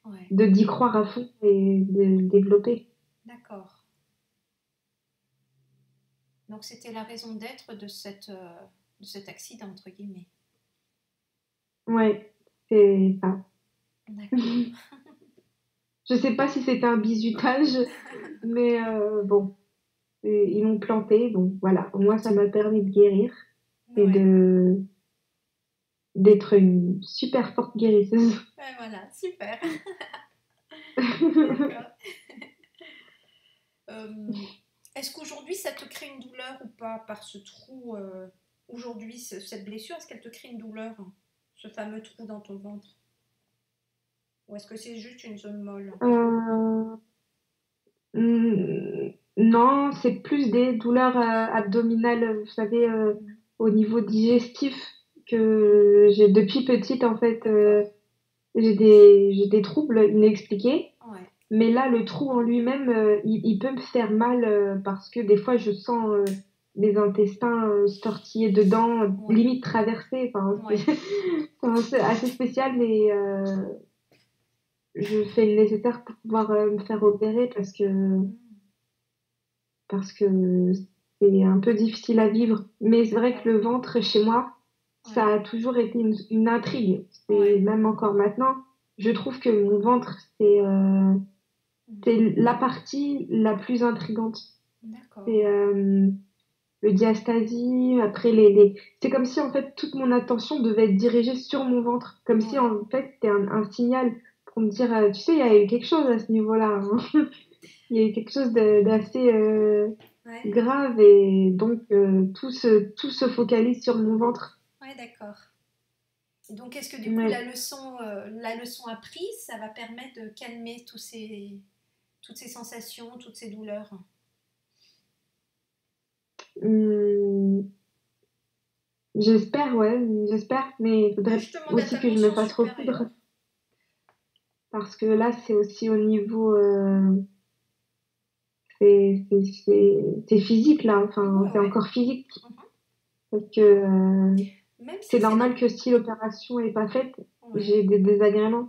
Speaker 2: ouais,
Speaker 1: d'y croire à fond et de le développer.
Speaker 2: d'accord. Donc c'était la raison d'être de cet accident, entre guillemets.
Speaker 1: Ouais, c'est ça.
Speaker 2: D'accord.
Speaker 1: Je sais pas si c'était un bizutage, mais bon, ils m'ont planté, donc voilà. Au moins, ça m'a permis de guérir et
Speaker 2: Ouais,
Speaker 1: d'être une super forte guérisseuse.
Speaker 2: ouais, voilà, super. D'accord. Euh, Est-ce qu'aujourd'hui ça te crée une douleur ou pas par ce trou aujourd'hui, cette blessure, est-ce qu'elle te crée une douleur, ce fameux trou dans ton ventre? Ou est-ce que c'est juste une zone molle?
Speaker 1: Euh, non, c'est plus des douleurs abdominales, vous savez, au niveau digestif que j'ai depuis petite en fait.
Speaker 2: D'accord.
Speaker 1: J'ai des troubles inexpliqués.
Speaker 2: Ouais,
Speaker 1: Mais là, le trou en lui-même, il peut me faire mal parce que des fois, je sens mes intestins se tortiller dedans,
Speaker 2: ouais,
Speaker 1: limite traverser. Enfin,
Speaker 2: ouais.
Speaker 1: c'est assez spécial, mais je fais le nécessaire pour pouvoir me faire opérer
Speaker 2: Hmm,
Speaker 1: parce que c'est un peu difficile à vivre. Mais c'est vrai que
Speaker 2: d'accord.
Speaker 1: le ventre, chez moi, ça
Speaker 2: Ouais,
Speaker 1: a toujours été une intrigue. C'est
Speaker 2: ouais.
Speaker 1: même encore maintenant, je trouve que mon ventre,
Speaker 2: Hmm,
Speaker 1: c'est la partie la plus intrigante.
Speaker 2: d'accord.
Speaker 1: C'est le diastasie, après c'est comme si en fait toute mon attention devait être dirigée sur mon ventre, comme si
Speaker 2: Ouais,
Speaker 1: en fait c'était un signal pour me dire, tu sais, il y a eu quelque chose à ce niveau-là, hein. Il y a eu quelque chose d'assez
Speaker 2: ouais,
Speaker 1: grave et donc tout se focalise sur mon ventre.
Speaker 2: ouais, d'accord. Et donc, est-ce que du coup,
Speaker 1: Ouais.
Speaker 2: la leçon apprise, ça va permettre de calmer toutes ces sensations, toutes ces douleurs?
Speaker 1: Hum, j'espère, ouais, j'espère, mais il
Speaker 2: Ouais,
Speaker 1: faudrait
Speaker 2: je demande à
Speaker 1: aussi
Speaker 2: ta
Speaker 1: que je me
Speaker 2: conscience
Speaker 1: fasse
Speaker 2: supérieure.
Speaker 1: recoudre parce que là c'est aussi au niveau c'est physique là, enfin,
Speaker 2: Ouais,
Speaker 1: c'est
Speaker 2: ouais.
Speaker 1: encore physique.
Speaker 2: Mhm.
Speaker 1: Parce que
Speaker 2: Même
Speaker 1: c'est
Speaker 2: si c'est
Speaker 1: normal
Speaker 2: dans...
Speaker 1: que si l'opération est pas faite,
Speaker 2: Ouais.
Speaker 1: j'ai des désagréments.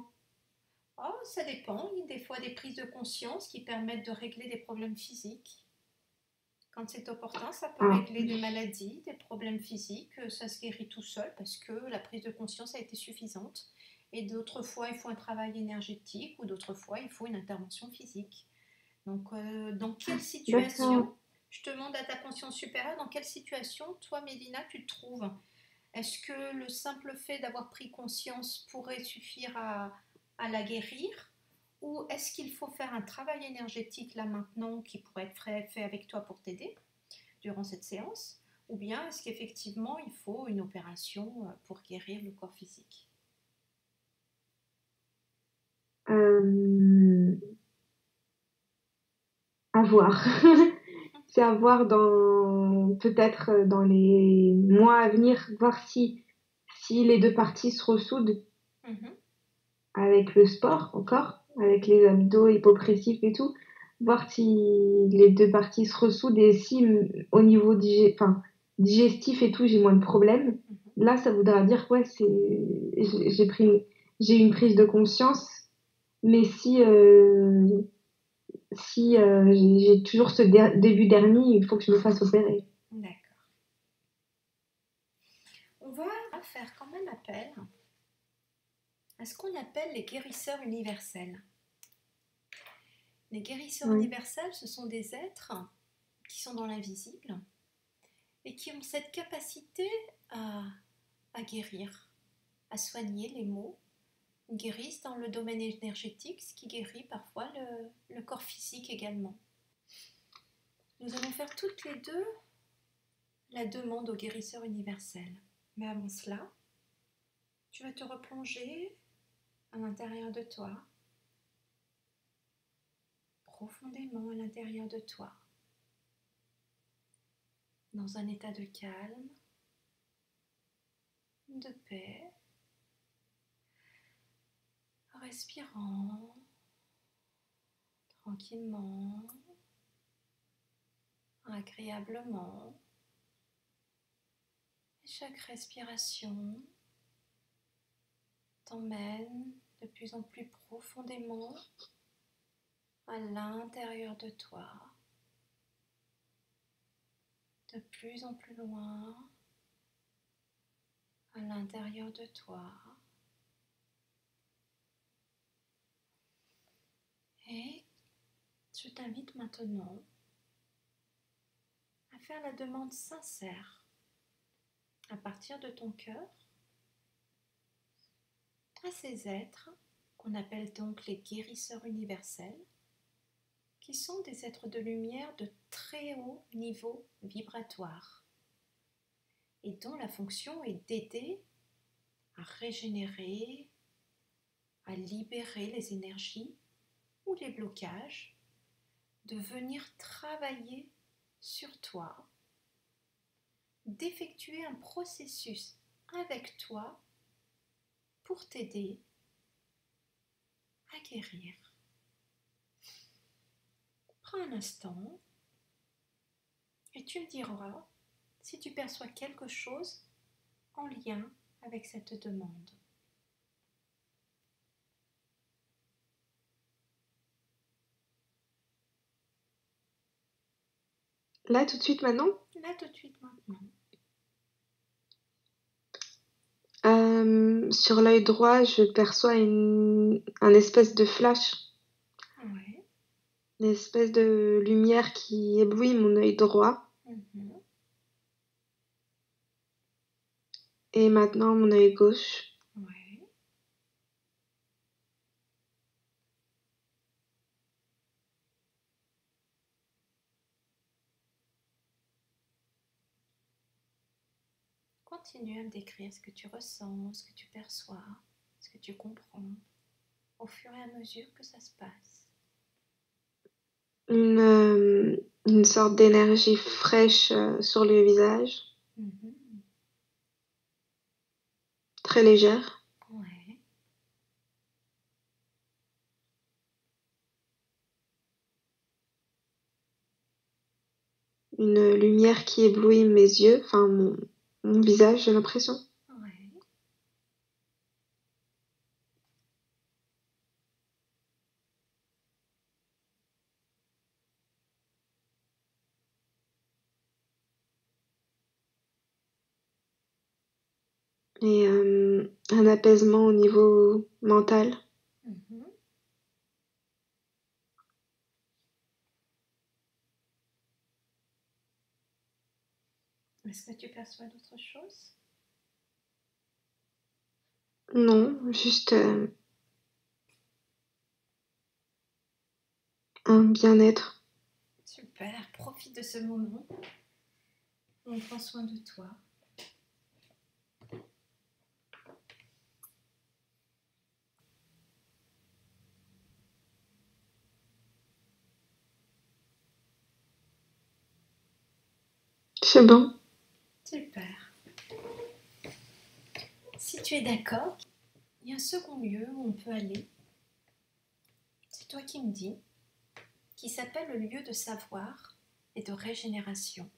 Speaker 2: Oh, ça dépend. Il y a des fois des prises de conscience qui permettent de régler des problèmes physiques. Quand c'est opportun, ça peut
Speaker 1: Ah,
Speaker 2: régler des maladies, des problèmes physiques. Ça se guérit tout seul parce que la prise de conscience a été suffisante. Et d'autres fois, il faut un travail énergétique ou d'autres fois, il faut une intervention physique. Donc, dans quelle situation,
Speaker 1: d'accord.
Speaker 2: je te demande à ta conscience supérieure, dans quelle situation, toi, Mélina, tu te trouves? Est-ce que le simple fait d'avoir pris conscience pourrait suffire à la guérir? Ou est-ce qu'il faut faire un travail énergétique là maintenant qui pourrait être fait avec toi pour t'aider durant cette séance? Ou bien est-ce qu'effectivement il faut une opération pour guérir le corps physique?
Speaker 1: Euh, à voir. C'est à voir dans peut-être dans les mois à venir, voir si les deux parties se ressoudent
Speaker 2: Mhm.
Speaker 1: avec le sport encore, avec les abdos hypopressifs et tout, voir si les deux parties se ressoudent et si au niveau enfin, digestif et tout, j'ai moins de problèmes.
Speaker 2: Mhm.
Speaker 1: Là, ça voudra dire ouais, j'ai pris, j'ai une prise de conscience, mais si j'ai toujours ce début d'hernie, il faut que je me fasse opérer.
Speaker 2: D'accord. On va faire quand même appel à ce qu'on appelle les guérisseurs universels. Les guérisseurs
Speaker 1: Ouais.
Speaker 2: universels, ce sont des êtres qui sont dans l'invisible et qui ont cette capacité à, à guérir. à soigner les maux, guérissent dans le domaine énergétique, ce qui guérit parfois le corps physique également. Nous allons faire toutes les deux la demande au guérisseur universel. Mais avant cela, tu vas te replonger à l'intérieur de toi, profondément à l'intérieur de toi, dans un état de calme, de paix, respirant tranquillement, agréablement. Et chaque respiration t'emmène de plus en plus profondément à l'intérieur de toi, de plus en plus loin à l'intérieur de toi. Et je t'invite maintenant à faire la demande sincère à partir de ton cœur à ces êtres qu'on appelle donc les guérisseurs universels, qui sont des êtres de lumière de très haut niveau vibratoire et dont la fonction est d'aider à régénérer, à libérer les énergies ou les blocages, de venir travailler sur toi, d'effectuer un processus avec toi pour t'aider à guérir. Prends un instant et tu me diras si tu perçois quelque chose en lien avec cette demande.
Speaker 1: Là, tout de suite, maintenant?
Speaker 2: Là, tout de suite, maintenant.
Speaker 1: Sur l'œil droit, je perçois un espèce de flash,
Speaker 2: Ouais.
Speaker 1: une espèce de lumière qui éblouit mon œil droit.
Speaker 2: Mhm.
Speaker 1: Et maintenant, mon œil gauche.
Speaker 2: Ouais. Continue à me décrire ce que tu ressens, ce que tu perçois, ce que tu comprends, au fur et à mesure que ça se passe.
Speaker 1: Une sorte d'énergie fraîche sur le visage,
Speaker 2: Mhm.
Speaker 1: très légère.
Speaker 2: Ouais.
Speaker 1: Une lumière qui éblouit mes yeux, enfin mon visage, j'ai l'impression.
Speaker 2: Ouais.
Speaker 1: Et un apaisement au niveau mental.
Speaker 2: Mhm. Est-ce que tu perçois d'autres choses?
Speaker 1: Non, juste un bien-être.
Speaker 2: Super, profite de ce moment. On prend soin de toi.
Speaker 1: C'est bon.
Speaker 2: Super. Si tu es d'accord, il y a un second lieu où on peut aller. C'est toi qui me dis, qui s'appelle le lieu de savoir et de régénération.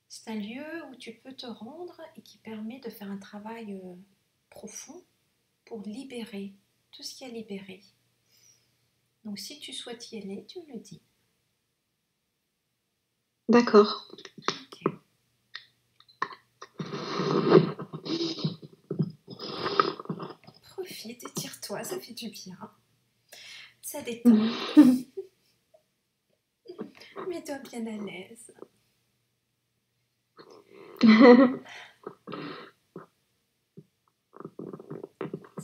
Speaker 2: C'est un lieu où tu peux te rendre et qui permet de faire un travail profond pour libérer tout ce qui est libéré. Donc si tu souhaites y aller, tu me le dis.
Speaker 1: D'accord.
Speaker 2: Ok. Profite, étire-toi, ça fait du bien. Ça détend. Mets-toi bien à l'aise.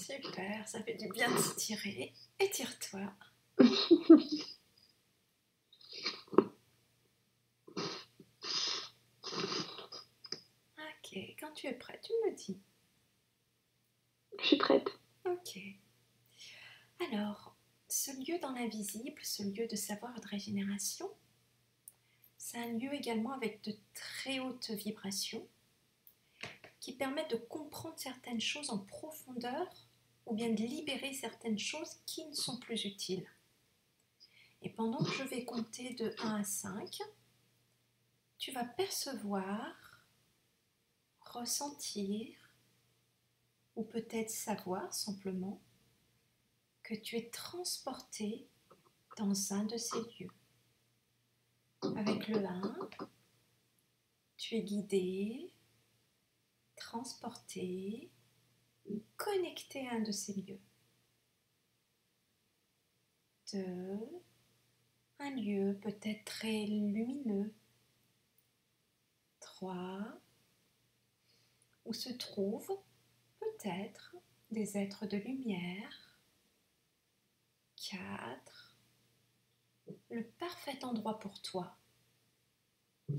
Speaker 2: Super, ça fait du bien de s'étirer. Étire-toi. Ok, quand tu es prête, tu me dis.
Speaker 1: Je suis prête.
Speaker 2: Ok. Alors, ce lieu dans l'invisible, ce lieu de savoir et de régénération, c'est un lieu également avec de très hautes vibrations qui permettent de comprendre certaines choses en profondeur ou bien de libérer certaines choses qui ne sont plus utiles. Et pendant que je vais compter de 1 à 5, tu vas percevoir, ressentir ou peut-être savoir simplement que tu es transporté dans un de ces lieux. Avec le 1, tu es guidé, transporté, connecté à un de ces lieux. 2, un lieu peut-être très lumineux. 3, où se trouvent peut-être des êtres de lumière. 4, le parfait endroit pour toi.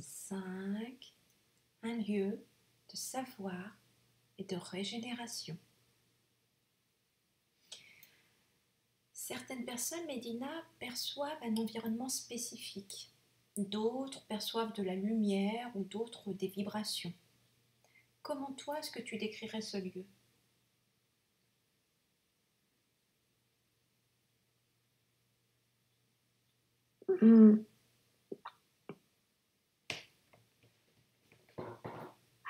Speaker 2: 5, un lieu de savoir et de régénération. Certaines personnes, Médina, perçoivent un environnement spécifique. D'autres perçoivent de la lumière ou d'autres des vibrations. Comment toi, est-ce que tu décrirais ce lieu ?
Speaker 1: Hmm.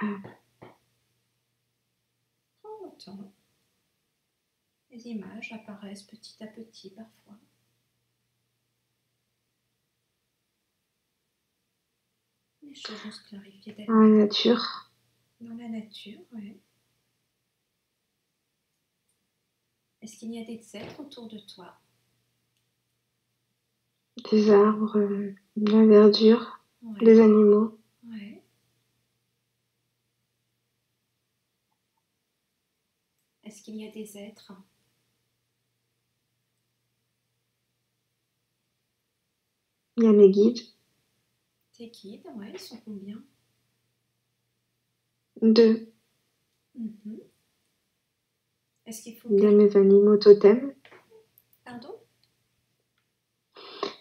Speaker 1: Ah,
Speaker 2: En autant, les images apparaissent petit à petit parfois. Les choses vont se clarifier
Speaker 1: dans la
Speaker 2: d'elles-mêmes.
Speaker 1: nature,
Speaker 2: Dans la nature, oui. Est-ce qu'il y a des êtres autour de toi ?
Speaker 1: des arbres, de la verdure,
Speaker 2: Ouais,
Speaker 1: des animaux.
Speaker 2: ouais. Est-ce qu'il y a des êtres ?
Speaker 1: Il y a mes guides.
Speaker 2: Tes guides, ouais, ils sont combien ?
Speaker 1: 2.
Speaker 2: Mhm. Est-ce qu'il faut
Speaker 1: Il y a
Speaker 2: que...
Speaker 1: mes animaux totems.
Speaker 2: Pardon ?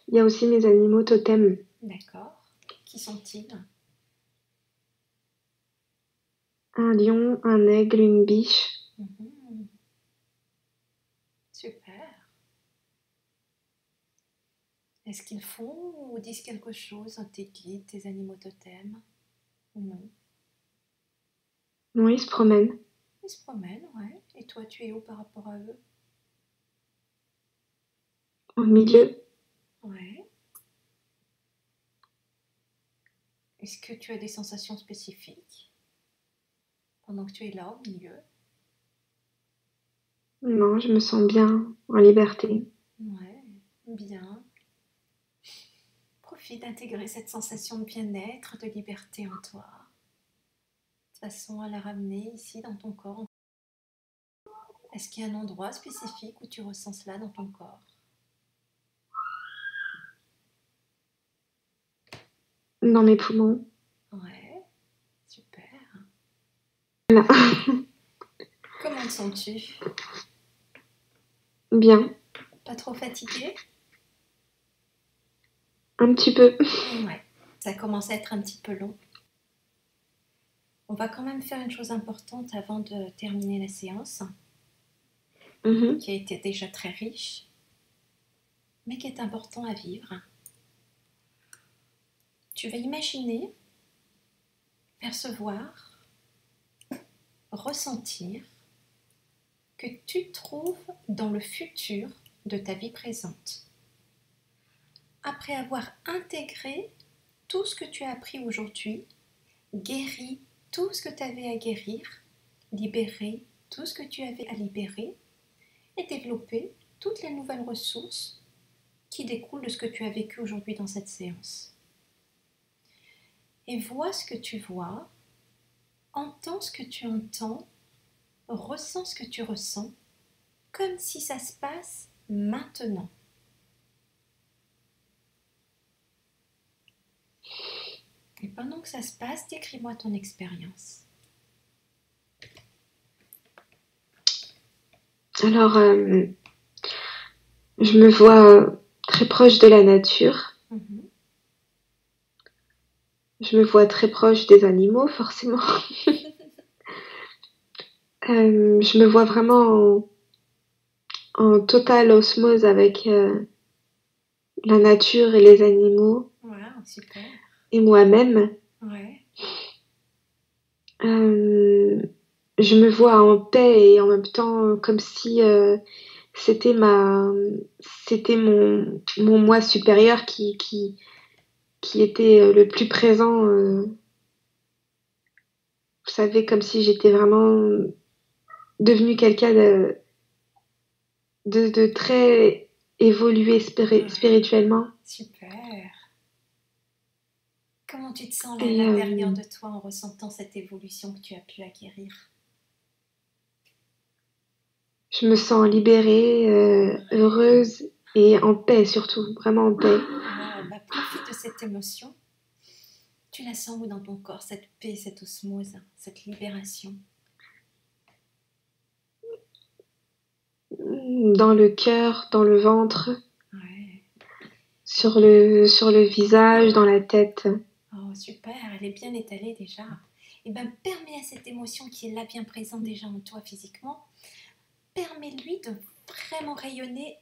Speaker 1: Il y a aussi mes animaux totems.
Speaker 2: D'accord. Qui sont-ils ?
Speaker 1: Un lion, un aigle, une biche.
Speaker 2: Mhm. Super. Est-ce qu'ils font ou disent quelque chose, tes guides, tes animaux totems ? Ou non ?
Speaker 1: Non, ils se promènent.
Speaker 2: Ils se promènent, ouais. Et toi, tu es où par rapport à eux ?
Speaker 1: Au milieu,
Speaker 2: Ouais. Est-ce que tu as des sensations spécifiques pendant que tu es là au milieu ?
Speaker 1: non, je me sens bien, en liberté.
Speaker 2: Ouais, bien. Profite d'intégrer cette sensation de bien-être, de liberté en toi, de façon à la ramener ici dans ton corps. Est-ce qu'il y a un endroit spécifique où tu ressens cela dans ton corps ?
Speaker 1: Dans mes poumons.
Speaker 2: Ouais, super.
Speaker 1: Là.
Speaker 2: Comment te sens-tu ?
Speaker 1: Bien,
Speaker 2: Pas trop fatiguée ?
Speaker 1: un petit peu.
Speaker 2: Ouais, ça commence à être un petit peu long. On va quand même faire une chose importante avant de terminer la séance,
Speaker 1: Mhm.
Speaker 2: qui a été déjà très riche, mais qui est important à vivre. Tu vas imaginer, percevoir, ressentir que tu te trouves dans le futur de ta vie présente. Après avoir intégré tout ce que tu as appris aujourd'hui, guéri tout ce que tu avais à guérir, libéré tout ce que tu avais à libérer et développé toutes les nouvelles ressources qui découlent de ce que tu as vécu aujourd'hui dans cette séance. Et vois ce que tu vois, entends ce que tu entends, ressens ce que tu ressens comme si ça se passe maintenant. Et pendant que ça se passe, décris-moi ton expérience.
Speaker 1: Alors, je me vois très proche de la nature.
Speaker 2: Mhm.
Speaker 1: Je me vois très proche des animaux, forcément. Je me vois vraiment en totale osmose avec la nature et les animaux
Speaker 2: Wow, super.
Speaker 1: et moi-même.
Speaker 2: Ouais.
Speaker 1: Je me vois en paix et en même temps comme si c'était c'était mon moi supérieur qui était le plus présent. Vous savez, comme si j'étais vraiment devenue quelqu'un de très évolué
Speaker 2: Ouais.
Speaker 1: spirituellement.
Speaker 2: Super. Comment tu te sens là, à
Speaker 1: Et
Speaker 2: l'intérieur de toi en ressentant cette évolution que tu as pu acquérir?
Speaker 1: je me sens libérée, heureuse et en paix surtout, vraiment en paix.
Speaker 2: Wow, bah profite de cette émotion. Tu la sens où dans ton corps, cette paix, cette osmose, cette libération?
Speaker 1: Dans le cœur, dans le ventre,
Speaker 2: Ouais.
Speaker 1: sur le visage, dans la tête.
Speaker 2: Oh, super, elle est bien étalée déjà. Et bien, permets à cette émotion qui est là, bien présente déjà en toi physiquement, permets-lui de vraiment rayonner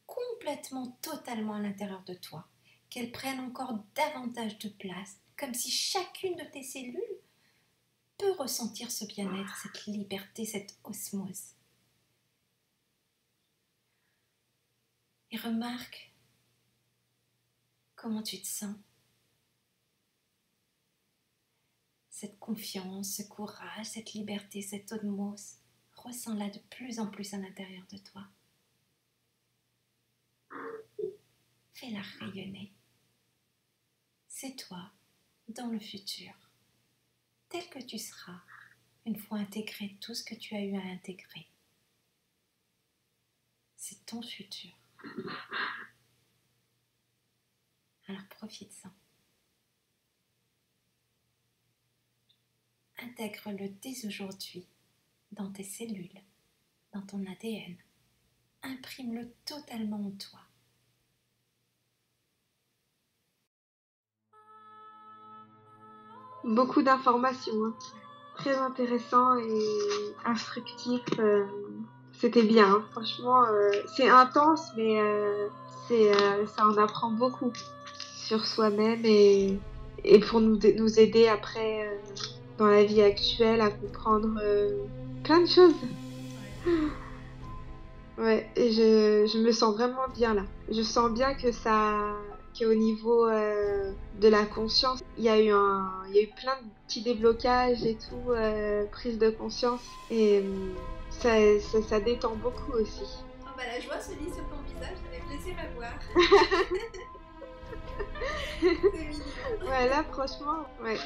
Speaker 2: complètement, totalement à l'intérieur de toi. Qu'elle prenne encore davantage de place, comme si chacune de tes cellules peut ressentir ce bien-être, cette liberté, cette osmose. Et remarque comment tu te sens. Cette confiance, ce courage, cette liberté, cette osmose, ressens-la de plus en plus à l'intérieur de toi. Fais-la rayonner. C'est toi, dans le futur, tel que tu seras, une fois intégré tout ce que tu as eu à intégrer. C'est ton futur. Alors profite-en. Intègre-le dès aujourd'hui dans tes cellules, dans ton ADN. Imprime-le totalement en toi.
Speaker 1: Beaucoup d'informations, hein. Très intéressant et instructif. C'était bien, hein. Franchement. C'est intense, mais ça en apprend beaucoup sur soi-même et pour nous aider après dans la vie actuelle à comprendre plein de choses. Ouais, et je me sens vraiment bien là. Je sens bien qu'au niveau de la conscience, il y a eu plein de petits déblocages et tout, prise de conscience, et ça détend beaucoup aussi.
Speaker 2: Oh bah la joie se lit sur ton visage, ça fait plaisir à voir. C'est mignon.
Speaker 1: Ouais, là franchement, ouais.